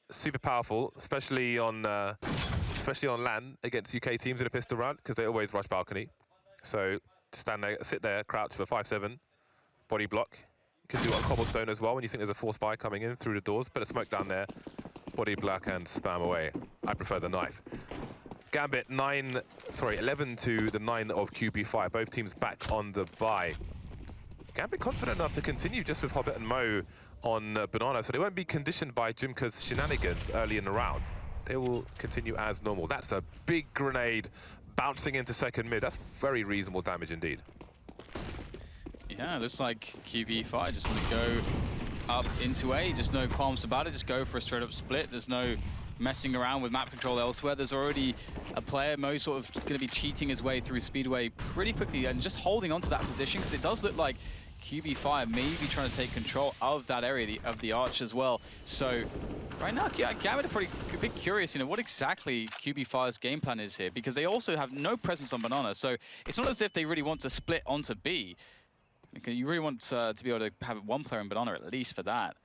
super powerful, especially on LAN against UK teams in a pistol round, because they always rush balcony. So stand there, sit there, crouch for 5-7, body block. You can do it on cobblestone as well when you think there's a force buy coming in through the doors. Put a smoke down there, body block and spam away. I prefer the knife. Gambit 11 to the 9 of QB5. Both teams back on the bye. Gambit confident enough to continue just with Hobbit and Mo on Banana, so they won't be conditioned by Jimka's shenanigans early in the round. They will continue as normal. That's a big grenade bouncing into second mid. That's very reasonable damage indeed. Yeah, looks like QB5 just want to go up into A. Just no qualms about it. Just go for a straight-up split. There's no messing around with map control elsewhere. There's already a player, Mo, sort of going to be cheating his way through Speedway pretty quickly and just holding on to that position because it does look like QB5 may be trying to take control of that area of the arch as well. So right now, yeah, Gambit are pretty a bit curious, you know, what exactly QB5's game plan is here, because they also have no presence on Banana. So it's not as if they really want to split onto B. Because you really want to be able to have one player in Banana at least for that.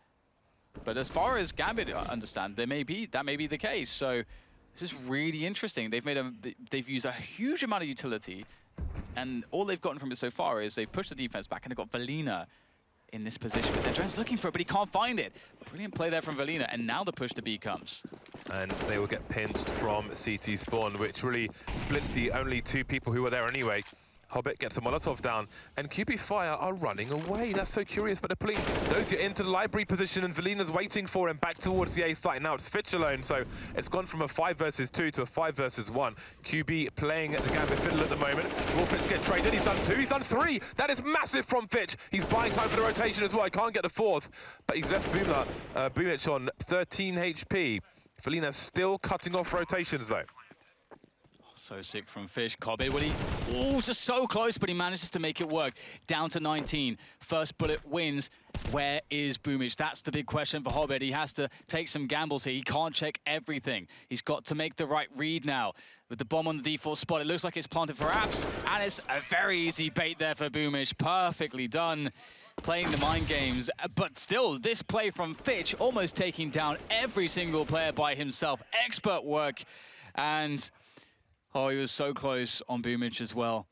But as far as Gambit understand, that may be the case. So this is really interesting. They've used a huge amount of utility, and all they've gotten from it so far is they've pushed the defense back, and they've got Valina in this position. But Deadran's looking for it, but he can't find it. Brilliant play there from Valina, and now the push to B comes. And they will get pinched from CT spawn, which really splits the only two people who were there anyway. Hobbit gets a Molotov down, and QB Fire are running away. That's so curious, but they're pulling those into the library position, and Valina's waiting for him back towards the A site. Now it's Fitch alone, so it's gone from a 5 versus 2 to a 5 versus 1. QB playing the Gambit fiddle at the moment. Will Fitch get traded? He's done 2, he's done 3. That is massive from Fitch. He's buying time for the rotation as well. He can't get the 4th, but he's left Boomich on 13 HP. Valina's still cutting off rotations though. So sick from Fish. Cobbett, just so close, but he manages to make it work. Down to 19. First bullet wins. Where is Boomich? That's the big question for Hobbit. He has to take some gambles here. He can't check everything. He's got to make the right read now. With the bomb on the default spot, it looks like it's planted for Apps, and it's a very easy bait there for Boomich. Perfectly done. Playing the mind games, but still, this play from Fitch, almost taking down every single player by himself. Expert work, and oh, he was so close on Boomich as well.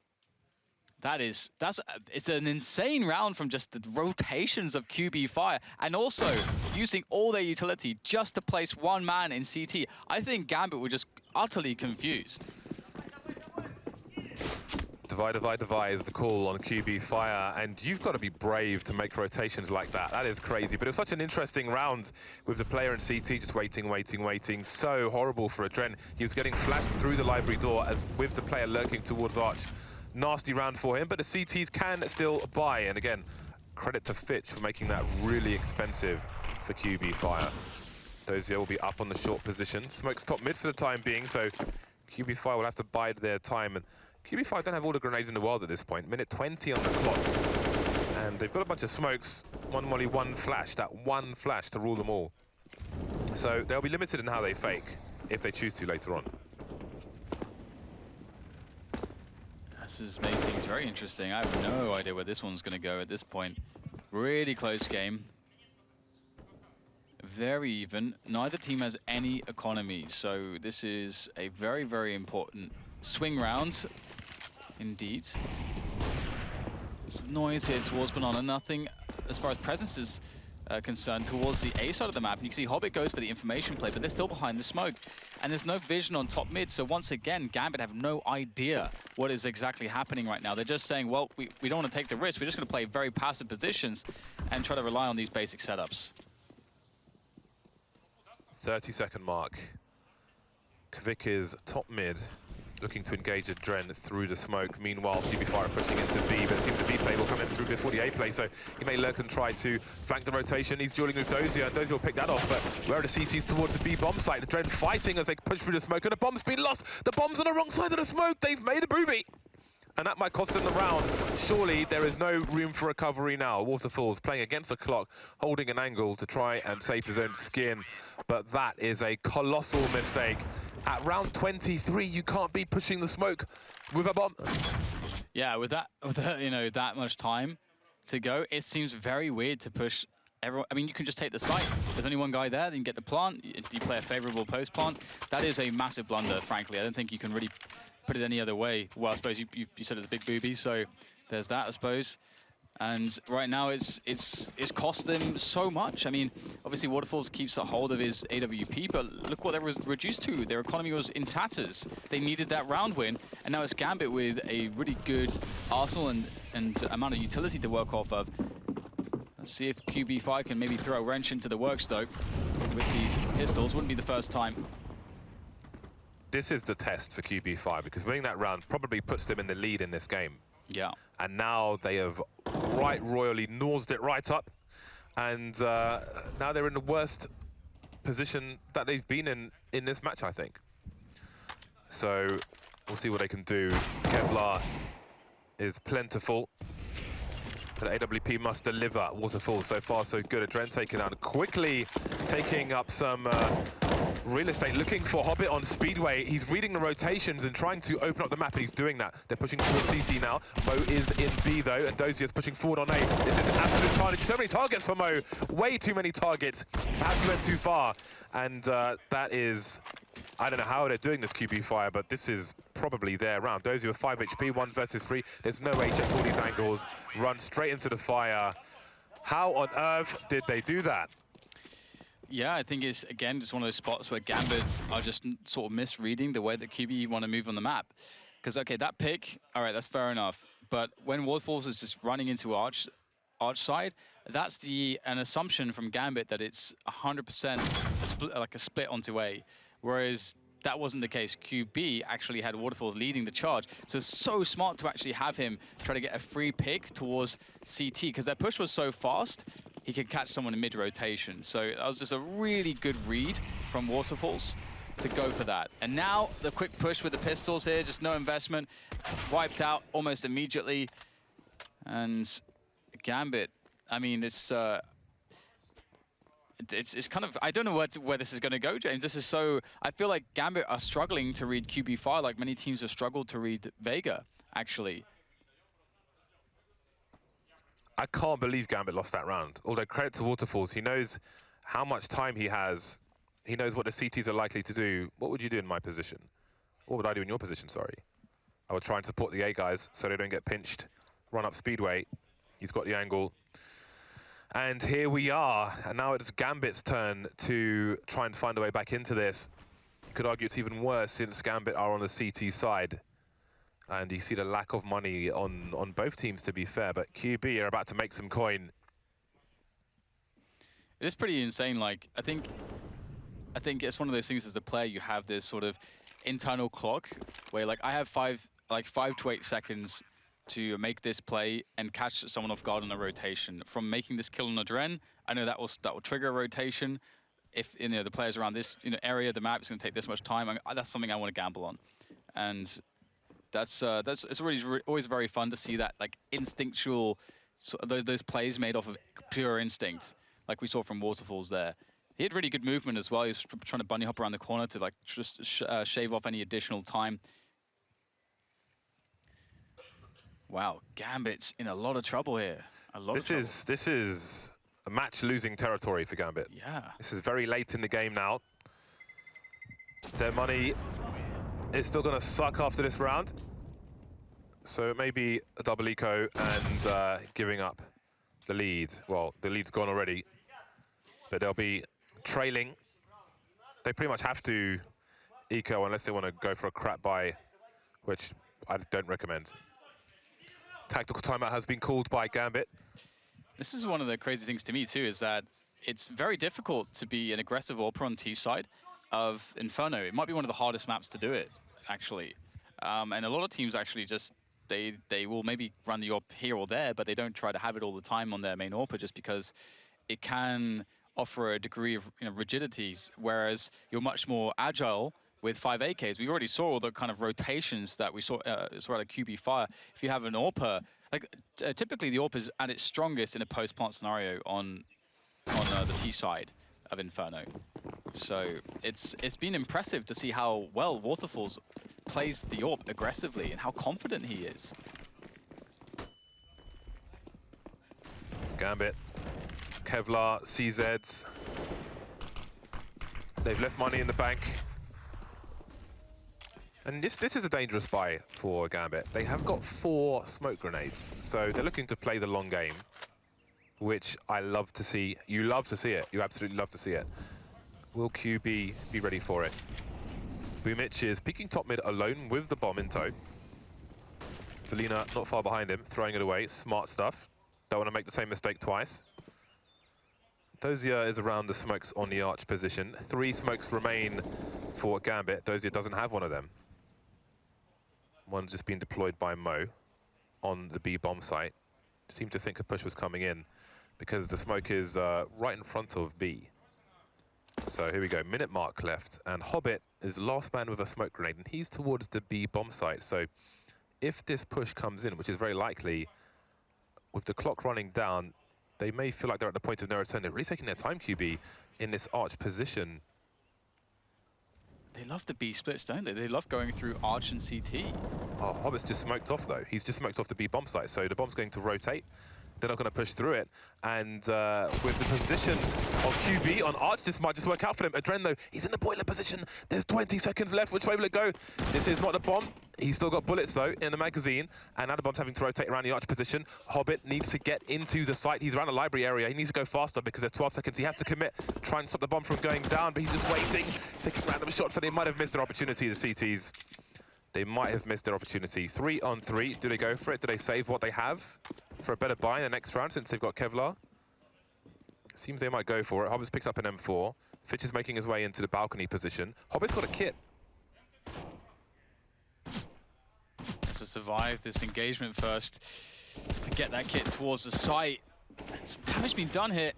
It's an insane round from just the rotations of QB Fire, and also using all their utility just to place one man in CT. I think Gambit were just utterly confused. Divide, divide, divide is the call on QB Fire, and you've got to be brave to make rotations like that. That is crazy, but it was such an interesting round with the player in CT just waiting, waiting, waiting. So horrible for Adren. He was getting flashed through the library door as with the player lurking towards Arch. Nasty round for him, but the CTs can still buy, and again, credit to Fitch for making that really expensive for QB Fire. Dozier will be up on the short position. Smoke's top mid for the time being, so QB Fire will have to bide their time, and QB5 don't have all the grenades in the world at this point. Minute 20 on the clock. And they've got a bunch of smokes. One molly, one flash. That one flash to rule them all. So they'll be limited in how they fake, if they choose to later on. This is making things very interesting. I have no idea where this one's going to go at this point. Really close game. Very even. Neither team has any economy. So this is a very, very important swing round. Indeed. Some noise here towards Banana. Nothing as far as presence is concerned towards the A side of the map. And you can see Hobbit goes for the information play, but they're still behind the smoke. And there's no vision on top mid. So once again, Gambit have no idea what is exactly happening right now. They're just saying, well, we don't want to take the risk. We're just going to play very passive positions and try to rely on these basic setups. 30-second mark. Kvik is top mid, looking to engage a Dren through the smoke. Meanwhile, QB are pushing into B, but it seems the B play will come in through before the A play, so he may lurk and try to flank the rotation. He's dueling with Dozier, and Dozier will pick that off, but where are the CTs towards the B bomb site? The Dren fighting as they push through the smoke, and the bomb's been lost. The bomb's on the wrong side of the smoke. They've made a booby, and that might cost them the round. Surely there is no room for recovery now. Waterfalls playing against the clock, holding an angle to try and save his own skin, but that is a colossal mistake. At round 23, you can't be pushing the smoke with a bomb. Yeah, with that, you know, that much time to go, it seems very weird to push everyone. I mean, you can just take the site. There's only one guy there, then you get the plant. You play a favorable post plant. That is a massive blunder, frankly. I don't think you can really put it any other way. Well, I suppose you said it's a big booby, so there's that, I suppose. And right now, it's cost them so much. I mean, obviously, Waterfalls keeps a hold of his AWP, but look what they were reduced to. Their economy was in tatters. They needed that round win, and now it's Gambit with a really good arsenal and amount of utility to work off of. Let's see if QB5 can maybe throw a wrench into the works, though, with these pistols. Wouldn't be the first time. This is the test for QB5, because winning that round probably puts them in the lead in this game. Yeah. And now they have right royally nosed it right up. And now they're in the worst position that they've been in this match, I think. So we'll see what they can do. Kevlar is plentiful. The AWP must deliver. Waterfall so far so good. Adren taken out quickly, taking up some real estate, looking for Hobbit on Speedway. He's reading the rotations and trying to open up the map, and he's doing that. They're pushing towards CT now. Mo is in B though, and Dozier's pushing forward on A. This is absolute carnage. So many targets for Mo. Way too many targets. Perhaps he went too far. And that is, I don't know how they're doing this QB fire, but this is probably their round. Dozier with 5 HP, 1 versus 3. There's no way he checks all these angles. Run straight into the fire. How on earth did they do that? Yeah, I think it's, again, just one of those spots where Gambit are just sort of misreading the way that QB want to move on the map. Because, okay, that pick, all right, that's fair enough. But when Waterfalls is just running into Arch side, that's an assumption from Gambit that it's 100% like a split onto A. Whereas that wasn't the case. QB actually had Waterfalls leading the charge. So it's so smart to actually have him try to get a free pick towards CT, because that push was so fast, he could catch someone in mid-rotation. So that was just a really good read from Waterfalls to go for that. And now the quick push with the pistols here, just no investment, wiped out almost immediately. And Gambit, I mean, it's kind of, I don't know where this is going to go, James. This is so, I feel like Gambit are struggling to read QB fire, like many teams have struggled to read Vega, actually. I can't believe Gambit lost that round. Although credit to Waterfalls, he knows how much time he has. He knows what the CTs are likely to do. What would you do in my position? What would I do in your position, sorry? I would try and support the A guys so they don't get pinched. Run up Speedway. He's got the angle. And here we are. And now it's Gambit's turn to try and find a way back into this. You could argue it's even worse since Gambit are on the CT side. And you see the lack of money on both teams, to be fair. But QB are about to make some coin. It is pretty insane. Like, I think it's one of those things as a player, you have this sort of internal clock where, like, I have 5 to 8 seconds to make this play and catch someone off guard on a rotation. From making this kill on a Dren, I know that will trigger a rotation. If the players around this area of the map is going to take this much time, that's something I want to gamble on. And it's really always very fun to see that, like, instinctual, those plays made off of pure instinct, like we saw from Waterfalls there. He had really good movement as well. He was trying to bunny hop around the corner to, like, just shave off any additional time. Wow, Gambit's in a lot of trouble here. This is a match-losing territory for Gambit. Yeah. This is very late in the game now. Their money is still going to suck after this round. So it may be a double eco and giving up the lead. Well, the lead's gone already, but they'll be trailing. They pretty much have to eco unless they want to go for a crap buy, which I don't recommend. Tactical timeout has been called by Gambit. This is one of the crazy things to me too, is that it's very difficult to be an aggressive AWPer on T side, of Inferno. It might be one of the hardest maps to do it, actually. And a lot of teams actually just, they will maybe run the AWP here or there, but they don't try to have it all the time on their main AWP just because it can offer a degree of rigidities, whereas you're much more agile with 5 AKs. We already saw all the kind of rotations that we saw at QB Fire. If you have an AWPer, like typically the AWP is at its strongest in a post-plant scenario on the T side of Inferno. So it's been impressive to see how well Waterfalls plays the AWP aggressively and how confident he is. Gambit, Kevlar, CZs. They've left money in the bank. And this is a dangerous buy for Gambit. They have got 4 smoke grenades, so they're looking to play the long game, which I love to see. You love to see it. You absolutely love to see it. Will QB be ready for it? Boomitch is peeking top mid alone with the bomb in tow. Felina not far behind him, throwing it away. Smart stuff. Don't want to make the same mistake twice. Dozier is around the smokes on the arch position. 3 smokes remain for Gambit. Dozier doesn't have one of them. One's just been deployed by Mo on the B bomb site. Seemed to think a push was coming in because the smoke is right in front of B. So here we go, minute mark left. And Hobbit is last man with a smoke grenade, and he's towards the B bomb site. So if this push comes in, which is very likely, with the clock running down, they may feel like they're at the point of no return. They're really taking their time, QB, in this arch position. They love the B splits, don't they? They love going through Arch and CT. Oh, Hobbit's just smoked off, though. He's just smoked off the B bomb site, so the bomb's going to rotate. They're not going to push through it. And with the positions of QB on Arch, this might just work out for them. Adren, though, he's in the boiler position. There's 20 seconds left. Which way will it go? This is not the bomb. He's still got bullets, though, in the magazine. And now the bomb's having to rotate around the Arch position. Hobbit needs to get into the site. He's around the library area. He needs to go faster because there's 12 seconds. He has to commit, try and stop the bomb from going down, but he's just waiting, taking random shots, and they might have missed their opportunity, the CTs. They might have missed their opportunity. 3 on 3. Do they go for it? Do they save what they have for a better buy in the next round since they've got Kevlar? Seems they might go for it. Hobbit's picked up an M4. Fitch is making his way into the balcony position. Hobbit's got a kit. To survive this engagement first, to get that kit towards the site. Some damage being done here.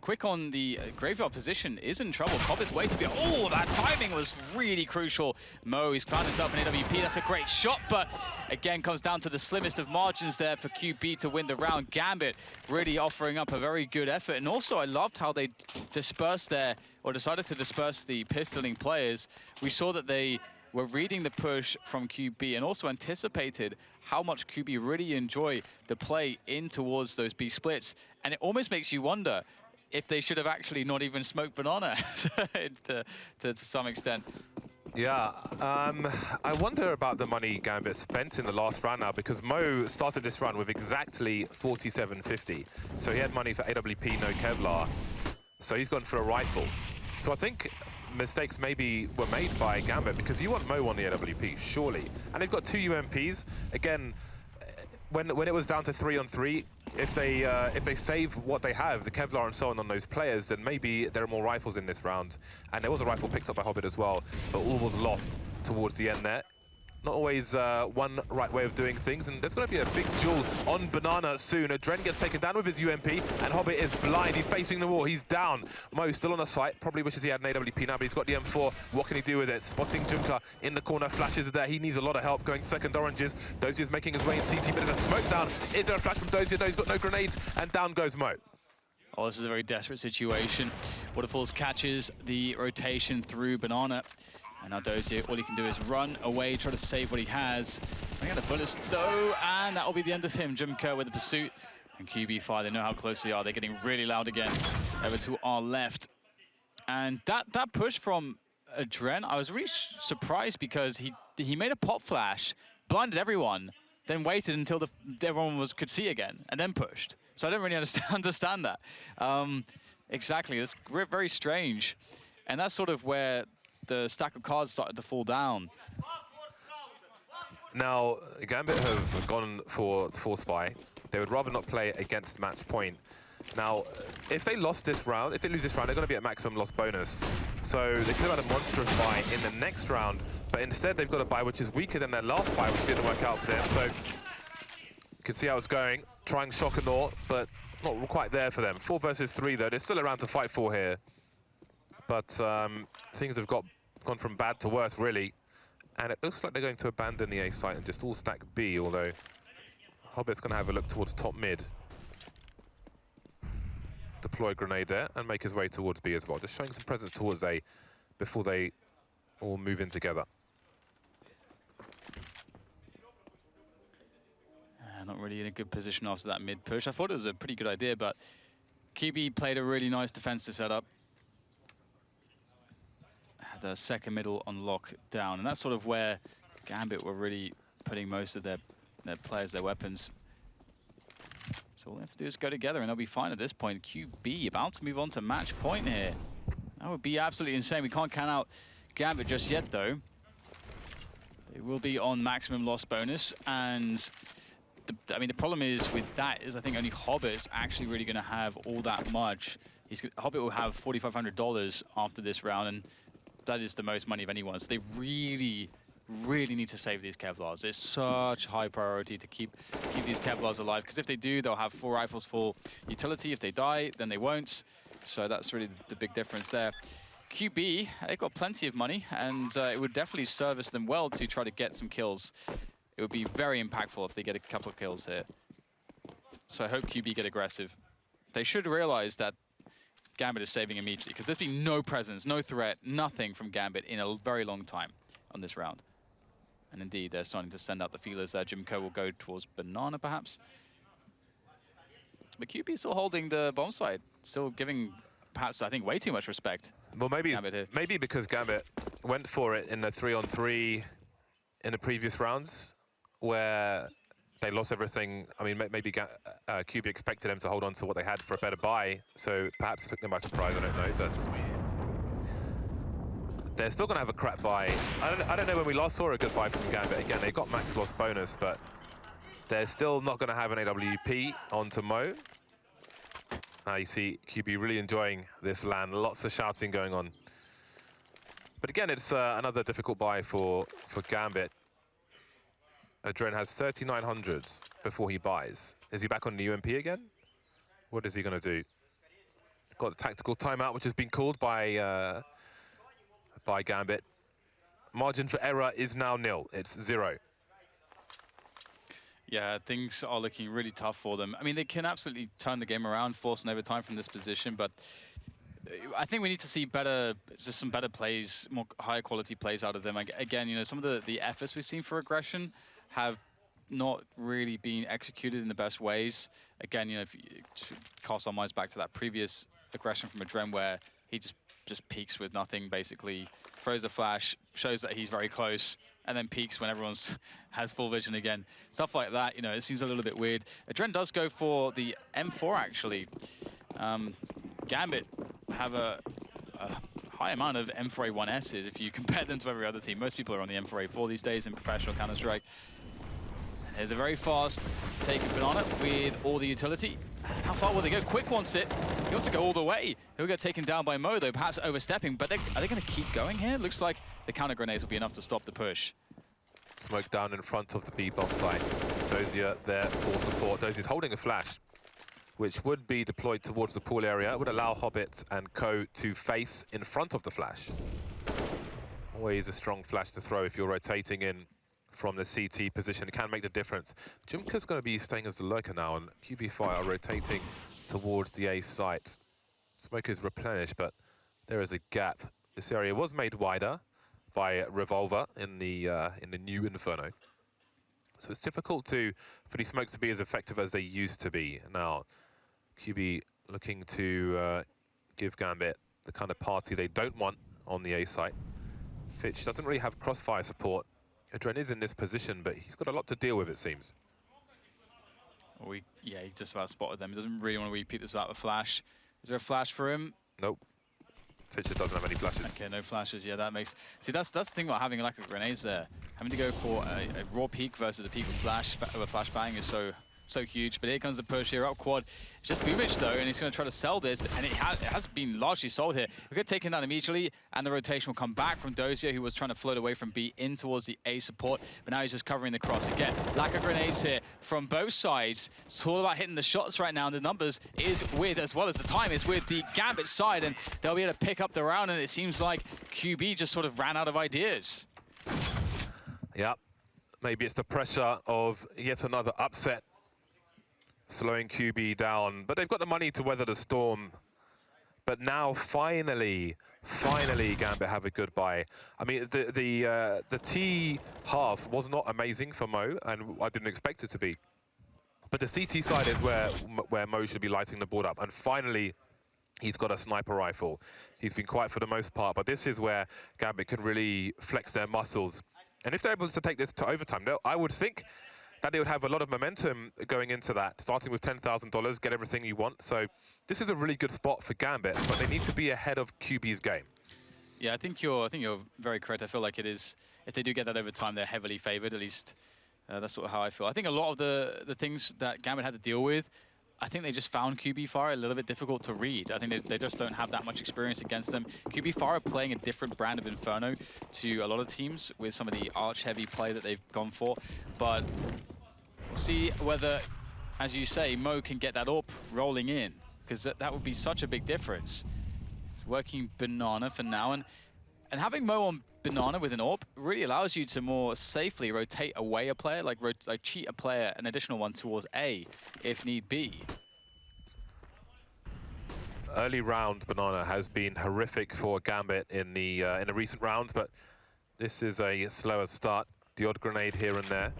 Quick on the graveyard position is in trouble. Hobbit's waiting for. Oh, that timing was really crucial. Mo, he's found himself an AWP. That's a great shot, but again, comes down to the slimmest of margins there for QB to win the round. Gambit really offering up a very good effort. And also, I loved how they dispersed their, or decided to disperse the pistoling players. We saw that they were reading the push from QB and also anticipated how much QB really enjoy the play in towards those B splits. And it almost makes you wonder if they should have actually not even smoked Banana to some extent. Yeah, I wonder about the money Gambit spent in the last round now, because Mo started this run with exactly 47.50. So he had money for AWP, no Kevlar. So he's gone for a rifle. So I think mistakes maybe were made by Gambit, because you want Mo on the AWP, surely. And they've got 2 UMPs. Again, when it was down to 3 on 3, if they save what they have, the Kevlar and so on those players, then maybe there are more rifles in this round. And there was a rifle picked up by Hobbit as well, but all was lost towards the end there. Not always one right way of doing things, and there's going to be a big duel on Banana soon. Adren gets taken down with his UMP, and Hobbit is blind. He's facing the wall. He's down. Mo still on the site. Probably wishes he had an AWP now, but he's got the M4. What can he do with it? Spotting Junka in the corner. Flashes there. He needs a lot of help going second oranges. Dozier's making his way in CT, but there's a smoke down. Is there a flash from Dozier? No, he's got no grenades, and down goes Mo. Oh, this is a very desperate situation. Waterfalls catches the rotation through Banana. And now Dozier, all he can do is run away, try to save what he has. They got the bullets though, and that will be the end of him. Jimka with the pursuit. And QB Fire, they know how close they are. They're getting really loud again over to our left. And that push from Adren, I was really surprised because he made a pop flash, blinded everyone, then waited until everyone could see again, and then pushed. So I don't really understand that. Exactly, that's very strange. And that's sort of where the stack of cards started to fall down. Now, Gambit have gone for Spy. They would rather not play against match point. Now, if they lost this round, if they lose this round, they're going to be at maximum loss bonus. So they could have had a monstrous buy in the next round, but instead they've got a buy which is weaker than their last buy, which didn't work out for them. So you can see how it's going. Trying shock and awe, but not quite there for them. 4 versus 3 though. They're still around to fight for here. But things have gone from bad to worse, really. And it looks like they're going to abandon the A site and just all stack B, although Hobbit's going to have a look towards top mid. Deploy grenade there and make his way towards B as well. Just showing some presence towards A before they all move in together. Not really in a good position after that mid push. I thought it was a pretty good idea, but QB played a really nice defensive setup. Had a second middle on lockdown, and that's sort of where Gambit were really putting most of their players, their weapons. So all they have to do is go together and they'll be fine at this point. QB about to move on to match point here. That would be absolutely insane. We can't count out Gambit just yet, though. They will be on maximum loss bonus, and I mean, the problem is with that is I think only Hobbit's actually really going to have all that much. Hobbit will have $4,500 after this round, and that is the most money of anyone. So they really need to save these Kevlars. There's such high priority to keep these Kevlars alive, because if they do, they'll have 4 rifles full utility. If they die, then they won't. So that's really the big difference there. QB, they've got plenty of money, and it would definitely service them well to try to get some kills. It would be very impactful if they get a couple of kills here. So I hope QB get aggressive. They should realize that Gambit is saving immediately, because there's been no presence, no threat, nothing from Gambit in a very long time on this round. And indeed, they're starting to send out the feelers there. Jimco will go towards Banana, perhaps. But QB is still holding the bomb site, still giving, perhaps, I think, way too much respect. Well, maybe because Gambit went for it in the 3-on-3 in the previous rounds, where they lost everything. I mean, maybe QB expected them to hold on to what they had for a better buy, so perhaps it took them by surprise. I don't know. They're still going to have a crap buy. I don't know when we last saw a good buy from Gambit. Again, they got max loss bonus, but they're still not going to have an AWP onto Mo. Now you see QB really enjoying this land. Lots of shouting going on. But again, it's another difficult buy for Gambit. Adren has 3,900 before he buys. Is he back on the UMP again? What is he going to do? Got a tactical timeout, which has been called by Gambit. Margin for error is now nil. It's 0. Yeah, things are looking really tough for them. I mean, they can absolutely turn the game around, force an overtime from this position, but I think we need to see just some better plays, more higher quality plays out of them. Again, you know, some of the efforts we've seen for aggression have not really been executed in the best ways. Again, you know, if you just cast our minds back to that previous aggression from Adren, where he just peeks with nothing, basically throws a flash, shows that he's very close, and then peeks when everyone has full vision again. Stuff like that, you know, it seems a little bit weird. Adren does go for the M4, actually. Gambit have a high amount of M4A1Ss if you compare them to every other team. Most people are on the M4A4 these days in professional Counter-Strike. There's a very fast take of Banana with all the utility. How far will they go? Quick wants it. He wants to go all the way. He'll get taken down by Mo, though, perhaps overstepping. But are they going to keep going here? Looks like the counter grenades will be enough to stop the push. Smoke down in front of the B bomb site. Dozier there for support. Dozier's holding a flash, which would be deployed towards the pool area. It would allow Hobbit and Co to face in front of the flash. Always a strong flash to throw if you're rotating in from the CT position. It can make the difference. Jimka's going to be staying as the lurker now, and QB Fire are rotating towards the A site. Smoke is replenished, but there is a gap. This area was made wider by Revolver in the new Inferno. So it's difficult for these smokes to be as effective as they used to be. Now, QB looking to give Gambit the kind of party they don't want on the A site. Fitch doesn't really have crossfire support. Adren is in this position, but he's got a lot to deal with, it seems. Yeah, he just about spotted them. He doesn't really want to repeat this without a flash. Is there a flash for him? Nope. Fitcher doesn't have any flashes. Okay, no flashes. Yeah, that makes... See, that's the thing about having a lack of grenades there. Having to go for a raw peek versus a peek with flash, flashbang is so so huge. But here comes the push here up quad. It's just Boomich though, and he's going to try to sell this, and it has been largely sold here. We're going to take him down immediately, and the rotation will come back from Dozier, who was trying to float away from B in towards the A support, but now he's just covering the cross again. Lack of grenades here from both sides. It's all about hitting the shots right now, and the numbers is with, as well as the time is with the Gambit side, and they'll be able to pick up the round, and it seems like QB just sort of ran out of ideas. Yep. Maybe it's the pressure of yet another upset slowing QB down, but they've got the money to weather the storm. But now, finally, Gambit have a goodbye. I mean, the T half was not amazing for Mo, and I didn't expect it to be. But the CT side is where Mo should be lighting the board up, and finally, he's got a sniper rifle. He's been quiet for the most part, but this is where Gambit can really flex their muscles. And if they're able to take this to overtime, I would think that they would have a lot of momentum going into that, starting with $10,000, get everything you want. So this is a really good spot for Gambit, but they need to be ahead of QB's game. Yeah, I think you're very correct. I feel like it is, if they do get that overtime, they're heavily favored, at least that's sort of how I feel. I think a lot of the things that Gambit had to deal with, I think they just found QB Fire a little bit difficult to read. I think they just don't have that much experience against them. QB Fire are playing a different brand of Inferno to a lot of teams with some of the arch-heavy play that they've gone for. But we'll see whether, as you say, Mo can get that AWP rolling in, because that would be such a big difference. It's working Banana for now, and having Mo on Banana with an AWP really allows you to more safely rotate away a player, like cheat a player, an additional one towards A, if need be. Early round Banana has been horrific for Gambit in the recent rounds, but this is a slower start. The odd grenade here and there.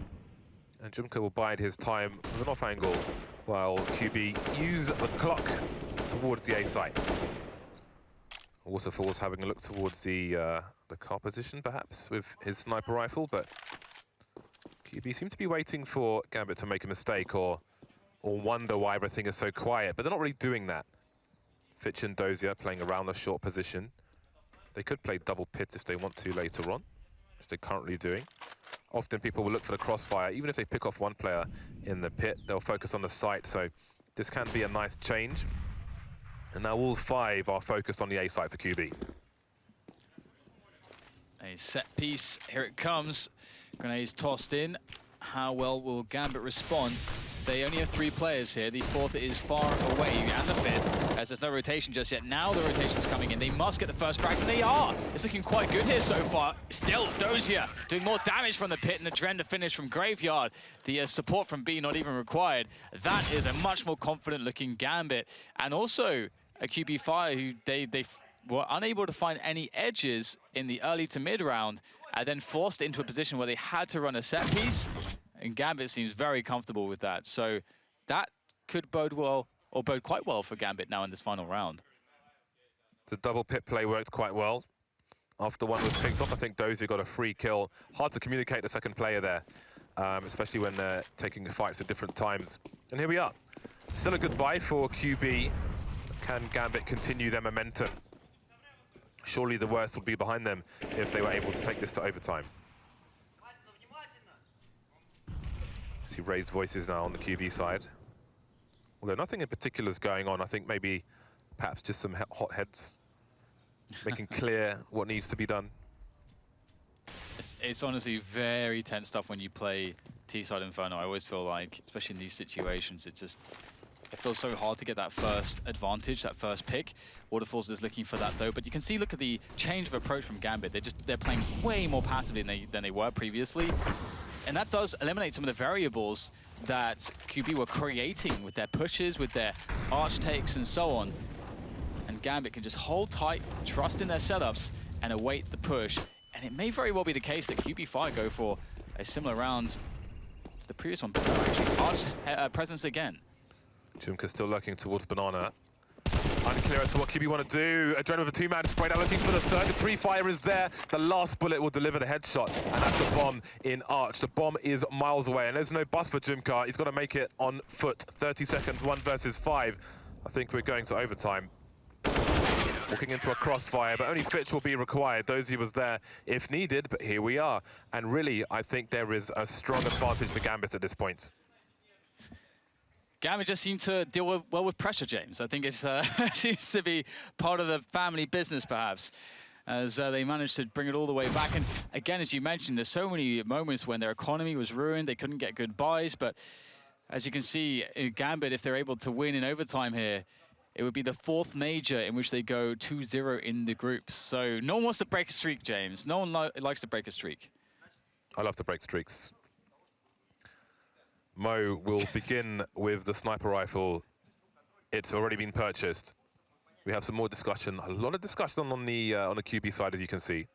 And Jumka will bide his time with an off angle, while QB use the clock towards the A site. Waterfall's having a look towards the car position, perhaps, with his sniper rifle, but QB seem to be waiting for Gambit to make a mistake or wonder why everything is so quiet, but they're not really doing that. Fitch and Dozier playing around the short position. They could play double pit if they want to later on, which they're currently doing. Often people will look for the crossfire. Even if they pick off one player in the pit, they'll focus on the site, so this can be a nice change. And now all five are focused on the A site for QB. A set piece, here it comes. Grenades tossed in. How well will Gambit respond? They only have 3 players here. The 4th is far away, and the 5th, as there's no rotation just yet. Now the rotation's coming in. They must get the first frags, and they are. It's looking quite good here so far. Still, Dozier doing more damage from the pit, and the Dren to finish from Graveyard. The support from B not even required. That is a much more confident-looking Gambit. And also a QB Fire who they were unable to find any edges in the early to mid round, and then forced into a position where they had to run a set piece. And Gambit seems very comfortable with that. So that could bode well, or bode quite well for Gambit now in this final round. The double pit play worked quite well. After one was picked off, I think Dozier got a free kill. Hard to communicate the second player there, especially when they're taking fights at different times. And here we are. Still a good buy for QB. Can Gambit continue their momentum? Surely the worst would be behind them if they were able to take this to overtime. See raised voices now on the QB side. Although nothing in particular is going on. I think maybe perhaps just some hot heads making clear what needs to be done. It's honestly very tense stuff when you play T-side Inferno. I always feel like, especially in these situations, it feels so hard to get that first advantage, that first pick. Waterfalls is looking for that though, but you can see, look at the change of approach from Gambit. They're playing way more passively than they were previously. And that does eliminate some of the variables that QB were creating with their pushes, with their arch takes and so on. And Gambit can just hold tight, trust in their setups, and await the push. And it may very well be the case that QB Fire go for a similar round to the previous one, but no, actually arch presence again. Jumka still looking towards Banana. Unclear as to what QB want to do. Adren with a 2-man spray now looking for the third. The pre-fire is there. The last bullet will deliver the headshot. And that's the bomb in Arch. The bomb is miles away. And there's no bus for Jumka. He's got to make it on foot. 30 seconds, 1 versus 5. I think we're going to overtime. Walking into a crossfire, but only Fitch will be required. Dozier was there if needed, but here we are. And really, I think there is a strong advantage for Gambit at this point. Gambit just seemed to deal well with pressure, James. I think it seems to be part of the family business, perhaps, as they managed to bring it all the way back. And again, as you mentioned, there's so many moments when their economy was ruined. They couldn't get good buys. But as you can see, in Gambit, if they're able to win in overtime here, it would be the 4th major in which they go 2-0 in the groups. So no one wants to break a streak, James. No one likes to break a streak. I love to break streaks. Mo will begin with the sniper rifle. It's already been purchased. We have some more discussion, a lot of discussion on the QB side, as you can see.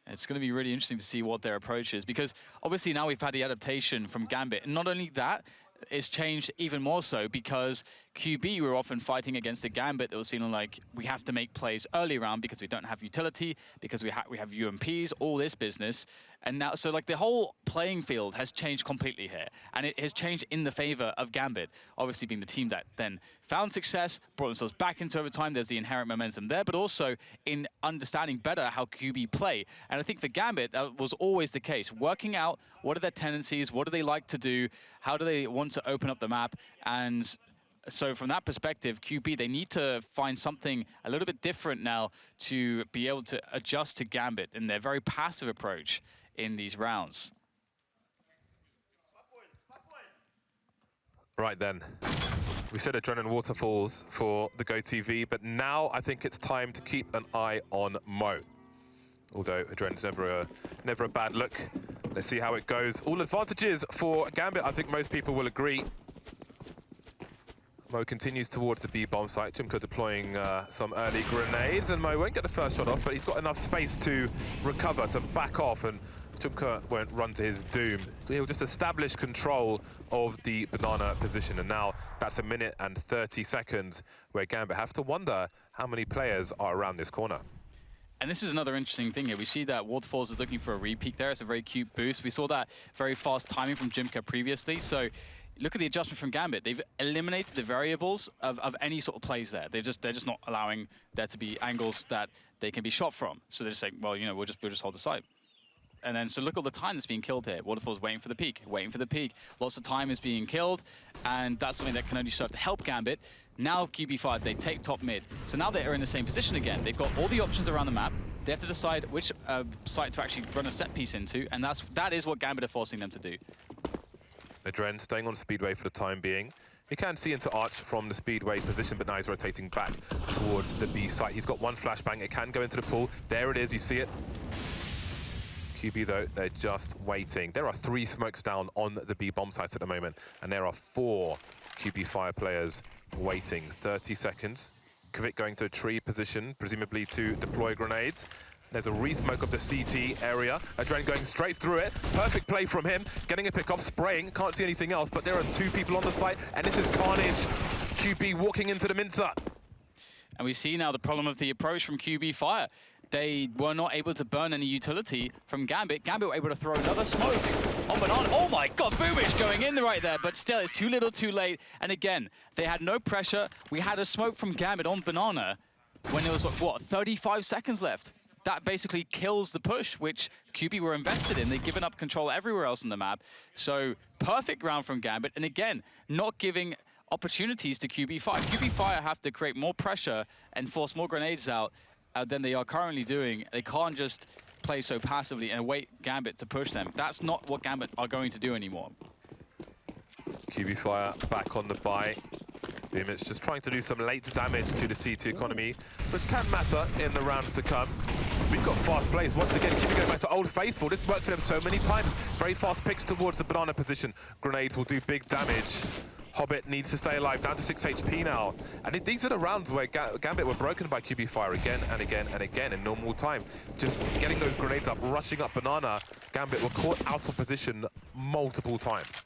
It's going to be really interesting to see what their approach is, because obviously now we've had the adaptation from Gambit. And not only that, it's changed even more so because QB were often fighting against a Gambit that was feeling like we have to make plays early round because we don't have utility, because we have UMPs, all this business. And now, so like the whole playing field has changed completely here. And it has changed in the favor of Gambit, obviously being the team that then found success, brought themselves back into overtime. There's the inherent momentum there, but also in understanding better how QB play. And I think for Gambit, that was always the case. Working out what are their tendencies, what do they like to do, how do they want to open up the map. And so from that perspective, QB, they need to find something a little bit different now to be able to adjust to Gambit in their very passive approach in these rounds. Right then, we said Adrenaline Waterfalls for the Go TV, but now I think it's time to keep an eye on Mo. Although Adrenaline's never a bad look. Let's see how it goes. All advantages for Gambit, I think most people will agree. Mo continues towards the B-bomb site. Chumka deploying some early grenades, and Mo won't get the first shot off, but he's got enough space to recover, to back off, and Chumka won't run to his doom. He'll just establish control of the banana position, and now that's 1 minute and 30 seconds where Gambit have to wonder how many players are around this corner. And this is another interesting thing here. We see that Waterfalls is looking for a re-peak there. It's a very cute boost. We saw that very fast timing from Jimka previously. So look at the adjustment from Gambit. They've eliminated the variables of any sort of plays there. They're just not allowing there to be angles that they can be shot from. So they're just saying, well, you know, we'll just hold the site. And then, so look at all the time that's being killed here. Waterfall's waiting for the peak, waiting for the peak. Lots of time is being killed, and that's something that can only serve to help Gambit. Now QB5, they take top mid. So now they are in the same position again. They've got all the options around the map. They have to decide which site to actually run a set piece into, and that is what Gambit are forcing them to do. Adren staying on Speedway for the time being. He can see into Arch from the Speedway position, but now he's rotating back towards the B site. He's got one flashbang. It can go into the pool. There it is. You see it. QB, though, they're just waiting. There are 3 smokes down on the B bomb sites at the moment, and there are 4 QB fire players waiting. 30 seconds. Kvik going to a tree position, presumably to deploy grenades. There's a re-smoke of the CT area. Adren going straight through it. Perfect play from him. Getting a pick off, spraying. Can't see anything else, but there are 2 people on the site, and this is carnage. QB walking into the mincer. And we see now the problem of the approach from QB Fire. They were not able to burn any utility from Gambit. Gambit were able to throw another smoke on Banana. Oh my God, Boomish going in right there, but still it's too little too late. And again, they had no pressure. We had a smoke from Gambit on Banana when there was, what, 35 seconds left. That basically kills the push, which QB were invested in. They've given up control everywhere else on the map. So perfect round from Gambit. And again, not giving opportunities to QB Fire. QB Fire have to create more pressure and force more grenades out than they are currently doing. They can't just play so passively and wait Gambit to push them. That's not what Gambit are going to do anymore. QB Fire back on the buy. Boomich just trying to do some late damage to the C2 economy, which can matter in the rounds to come. We've got fast plays. Once again, QB going back to Old Faithful. This worked for them so many times. Very fast picks towards the banana position. Grenades will do big damage. Hobbit needs to stay alive, down to 6 HP now. And these are the rounds where Gambit were broken by QB Fire again and again and again in normal time. Just getting those grenades up, rushing up Banana. Gambit were caught out of position multiple times.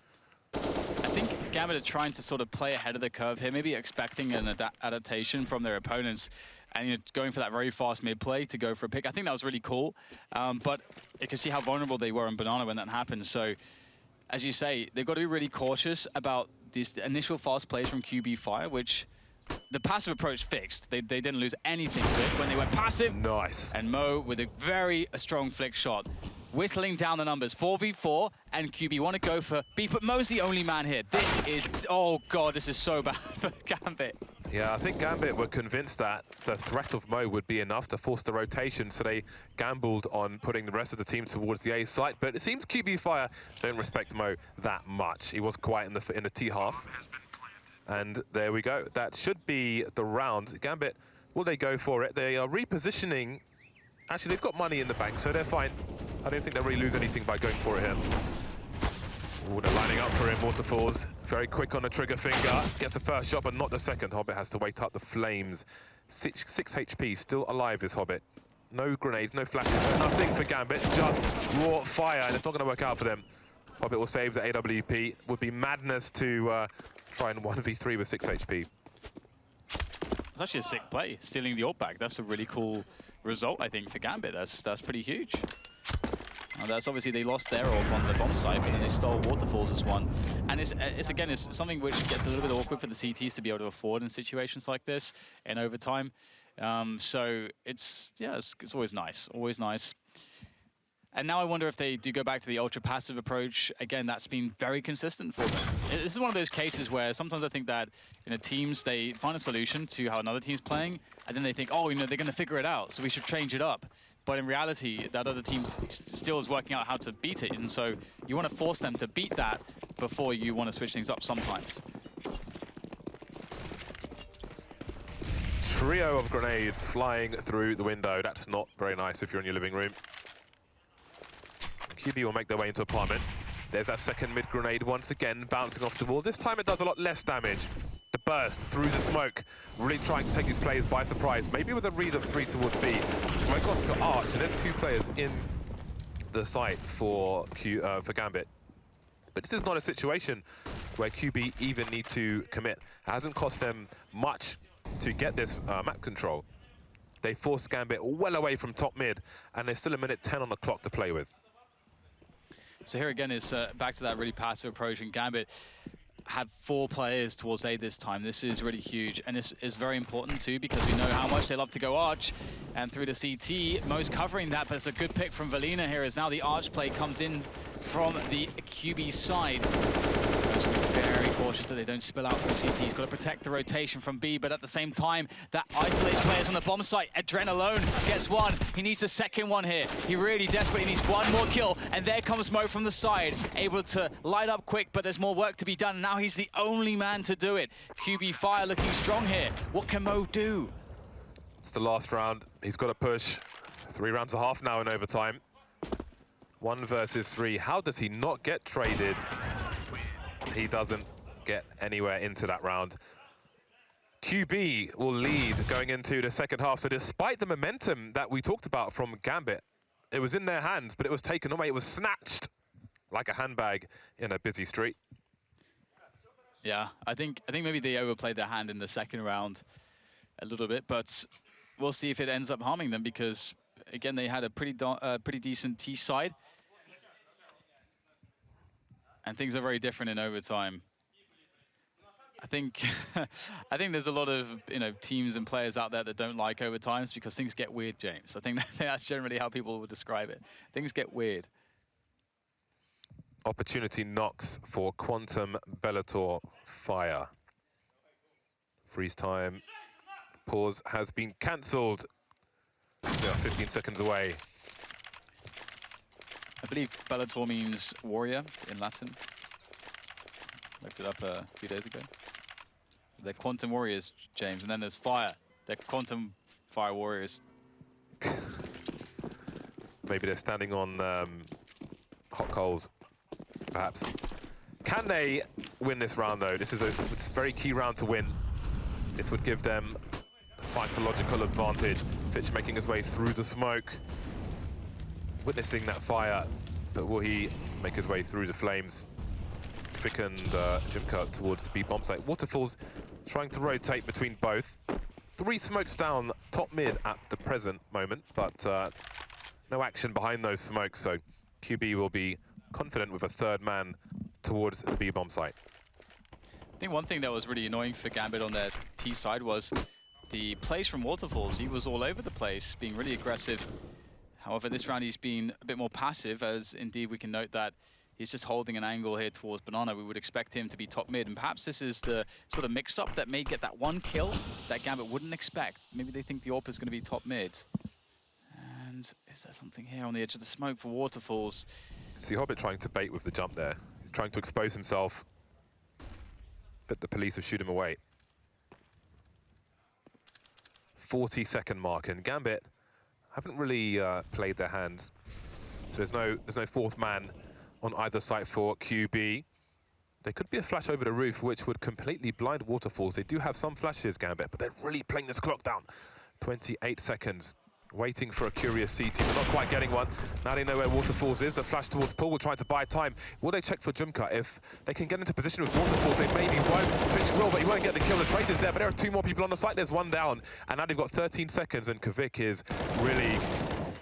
I think Gambit are trying to sort of play ahead of the curve here, maybe expecting an adaptation from their opponents and going for that very fast mid play to go for a pick. I think that was really cool, but you can see how vulnerable they were in Banana when that happened. So, as you say, they've got to be really cautious about these initial fast plays from QB Fire, which the passive approach fixed. They didn't lose anything to it when they went passive. Nice. And Mo with a very strong flick shot whittling down the numbers. 4v4, and QB want to go for B, but Mo's the only man here. This is, oh god, this is so bad for Gambit. Yeah, I think Gambit were convinced that the threat of Mo would be enough to force the rotation, so they gambled on putting the rest of the team towards the A site. But it seems QB Fire don't respect Mo that much. He was quiet in the T half. And there we go. That should be the round. Gambit, will they go for it? They are repositioning. Actually, they've got money in the bank, so they're fine. I don't think they'll really lose anything by going for it here. Ooh, they're lining up for him. Waterfalls, very quick on the trigger finger. Gets the first shot, but not the second. Hobbit has to wait up the flames. 6 HP, still alive is Hobbit. No grenades, no flashes, nothing for Gambit. Just raw fire, and it's not going to work out for them. Hobbit will save the AWP. Would be madness to try and 1v3 with 6 HP. It's actually a sick play, stealing the ult back. That's a really cool result, I think, for Gambit. That's pretty huge. That's obviously they lost their orb on the bomb site, but then they stole Waterfalls as one. And it's again, it's something which gets a little bit awkward for the CTs to be able to afford in situations like this in overtime. So it's always nice, always nice. And now I wonder if they do go back to the ultra passive approach. Again, that's been very consistent for them. This is one of those cases where sometimes I think that teams, they find a solution to how another team's playing, and then they think, oh, they're going to figure it out, so we should change it up. But in reality, that other team still is working out how to beat it, and so you want to force them to beat that before you want to switch things up sometimes. Trio of grenades flying through the window. That's not very nice if you're in your living room. QB will make their way into apartments. There's that second mid grenade once again, bouncing off the wall. This time it does a lot less damage. The burst through the smoke, really trying to take these players by surprise. Maybe with a read of 3 towards B. Smoke off to Arch, and there's 2 players in the site for Gambit. But this is not a situation where QB even need to commit. It hasn't cost them much to get this map control. They forced Gambit well away from top mid, and there's still a minute 10 on the clock to play with. So here again is back to that really passive approach, and Gambit have 4 players towards A this time. This is really huge, and this is very important too, because we know how much they love to go Arch, and through the CT, Mo's covering that, but it's a good pick from Velina here, as now the Arch play comes in from the QB side. So be very cautious that they don't spill out from CT. He's got to protect the rotation from B, but at the same time, that isolates players on the bomb site. Adren alone gets one. He needs the second one here. He really desperately needs one more kill, and there comes Mo from the side, able to light up quick, but there's more work to be done. Now he's the only man to do it. QB Fire looking strong here. What can Mo do? It's the last round. He's got to push. 3 rounds and a half now in overtime. 1 versus 3. How does he not get traded? He doesn't get anywhere into that round. QB will lead going into the second half. So despite the momentum that we talked about from Gambit, it was in their hands, but it was taken away. It was snatched like a handbag in a busy street. Yeah, I think maybe they overplayed their hand in the second round a little bit, but we'll see if it ends up harming them, because again, they had a pretty decent T side. And things are very different in overtime. I think there's a lot of teams and players out there that don't like overtimes because things get weird, James. I think that's generally how people would describe it. Things get weird. Opportunity knocks for Quantum Bellator Fire. Freeze time. Pause has been cancelled. We are 15 seconds away. I believe Bellator means warrior in Latin. Looked it up a few days ago. They're quantum warriors, James, and then there's fire. They're quantum fire warriors. Maybe they're standing on hot coals, perhaps. Can they win this round, though? It's a very key round to win. This would give them psychological advantage. Fitch making his way through the smoke, witnessing that fire, but will he make his way through the flames? Vic and Jimka towards the B bomb site. Waterfalls trying to rotate between both. 3 smokes down top mid at the present moment, but no action behind those smokes, so QB will be confident with a 3rd man towards the B bomb site. I think one thing that was really annoying for Gambit on their T side was the plays from Waterfalls. He was all over the place, being really aggressive. However, this round he's been a bit more passive, as indeed we can note that he's just holding an angle here towards Banana. We would expect him to be top mid, and perhaps this is the sort of mix-up that may get that one kill that Gambit wouldn't expect. Maybe they think the AWP is going to be top mid. And is there something here on the edge of the smoke for Waterfalls? See Hobbit trying to bait with the jump there. He's trying to expose himself, but the police have shooed him away. 40-second mark, and Gambit haven't really played their hand. So there's no fourth man on either side for QB. There could be a flash over the roof, which would completely blind Waterfalls. They do have some flashes, Gambit, but they're really playing this clock down. 28 seconds. Waiting for a curious CT, but not quite getting one. Now they know where Waterfalls is. The flash towards Pool, trying to buy time. Will they check for Jumka? If they can get into position with Waterfalls, they maybe won't. Finch will, but he won't get the kill. The trade is there, but there are two more people on the site. There's one down, and now they've got 13 seconds, and Kvik is really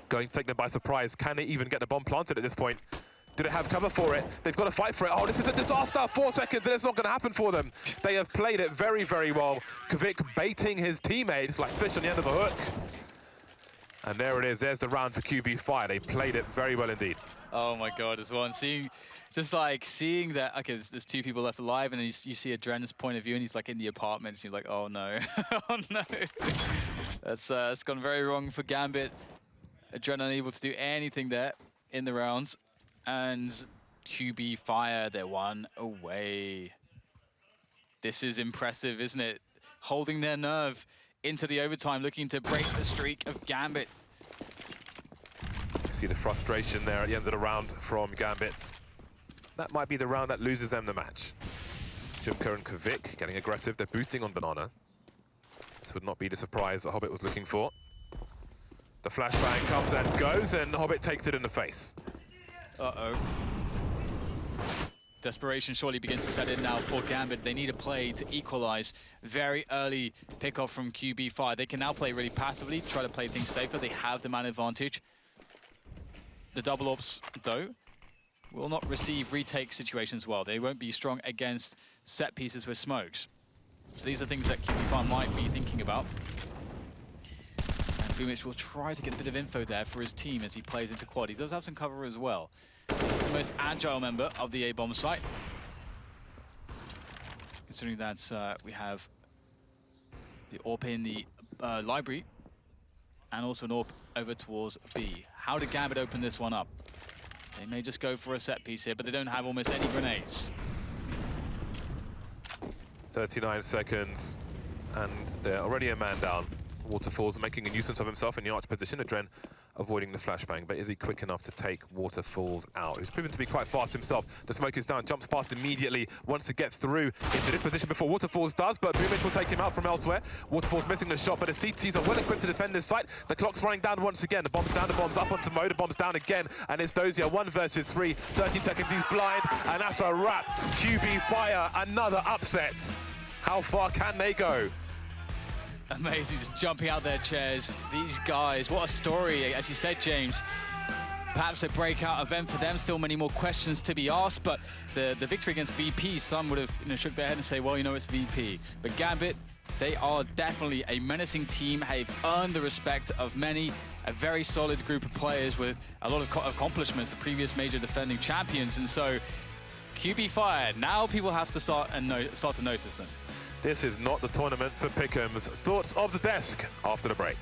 going to take them by surprise. Can they even get the bomb planted at this point? Do they have cover for it? They've got to fight for it. Oh, this is a disaster. 4 seconds, and it's not going to happen for them. They have played it very, very well. Kvik baiting his teammates like fish on the end of a hook. And there it is. There's the round for QB Fire. They played it very well indeed. Oh my God, as well. And seeing that, okay, there's two people left alive, and then you see Adren's point of view, and he's like in the apartment, and he's like, oh no, oh no. That's gone very wrong for Gambit. Adren unable to do anything there in the rounds. And QB Fire, they're one away. This is impressive, isn't it? Holding their nerve into the overtime, looking to break the streak of Gambit. You see the frustration there at the end of the round from Gambit. That might be the round that loses them the match. Jimka and Kvik getting aggressive. They're boosting on Banana. This would not be the surprise that Hobbit was looking for. The flashbang comes and goes, and Hobbit takes it in the face. Uh-oh. Desperation surely begins to set in now for Gambit. They need a play to equalize. Very early pickoff from QB5. They can now play really passively, try to play things safer. They have the man advantage. The double ops, though, will not receive retake situations well. They won't be strong against set pieces with smokes. So these are things that QB5 might be thinking about. And Boomich will try to get a bit of info there for his team as he plays into quad. He does have some cover as well. He's the most agile member of the A-bomb site. Considering that we have the AWP in the library, and also an AWP over towards B. How did Gambit open this one up? They may just go for a set piece here, but they don't have almost any grenades. 39 seconds, and they're already a man down. Waterfalls making a nuisance of himself in the arch position. Adren avoiding the flashbang, but is he quick enough to take Waterfalls out? He's proven to be quite fast himself. The smoke is down, jumps past immediately, wants to get through into this position before Waterfalls does, but Boomich will take him out from elsewhere. Waterfalls missing the shot, but the CTs are well equipped to defend this site. The clock's running down once again. The bomb's down, the bomb's up onto Mo, the bomb's down again, and it's Dozier, 1 versus 3. 13 seconds, he's blind, and that's a wrap. QB Fire, another upset. How far can they go? Amazing, just jumping out their chairs. These guys, what a story, as you said, James. Perhaps a breakout event for them. Still many more questions to be asked, but the victory against VP, some would have shook their head and say, well, it's VP. But Gambit, they are definitely a menacing team. They've earned the respect of many, a very solid group of players with a lot of accomplishments, the previous major defending champions. And so, QB Fire, now people have to start to notice them. This is not the tournament for Pick'ems. Thoughts of the desk after the break.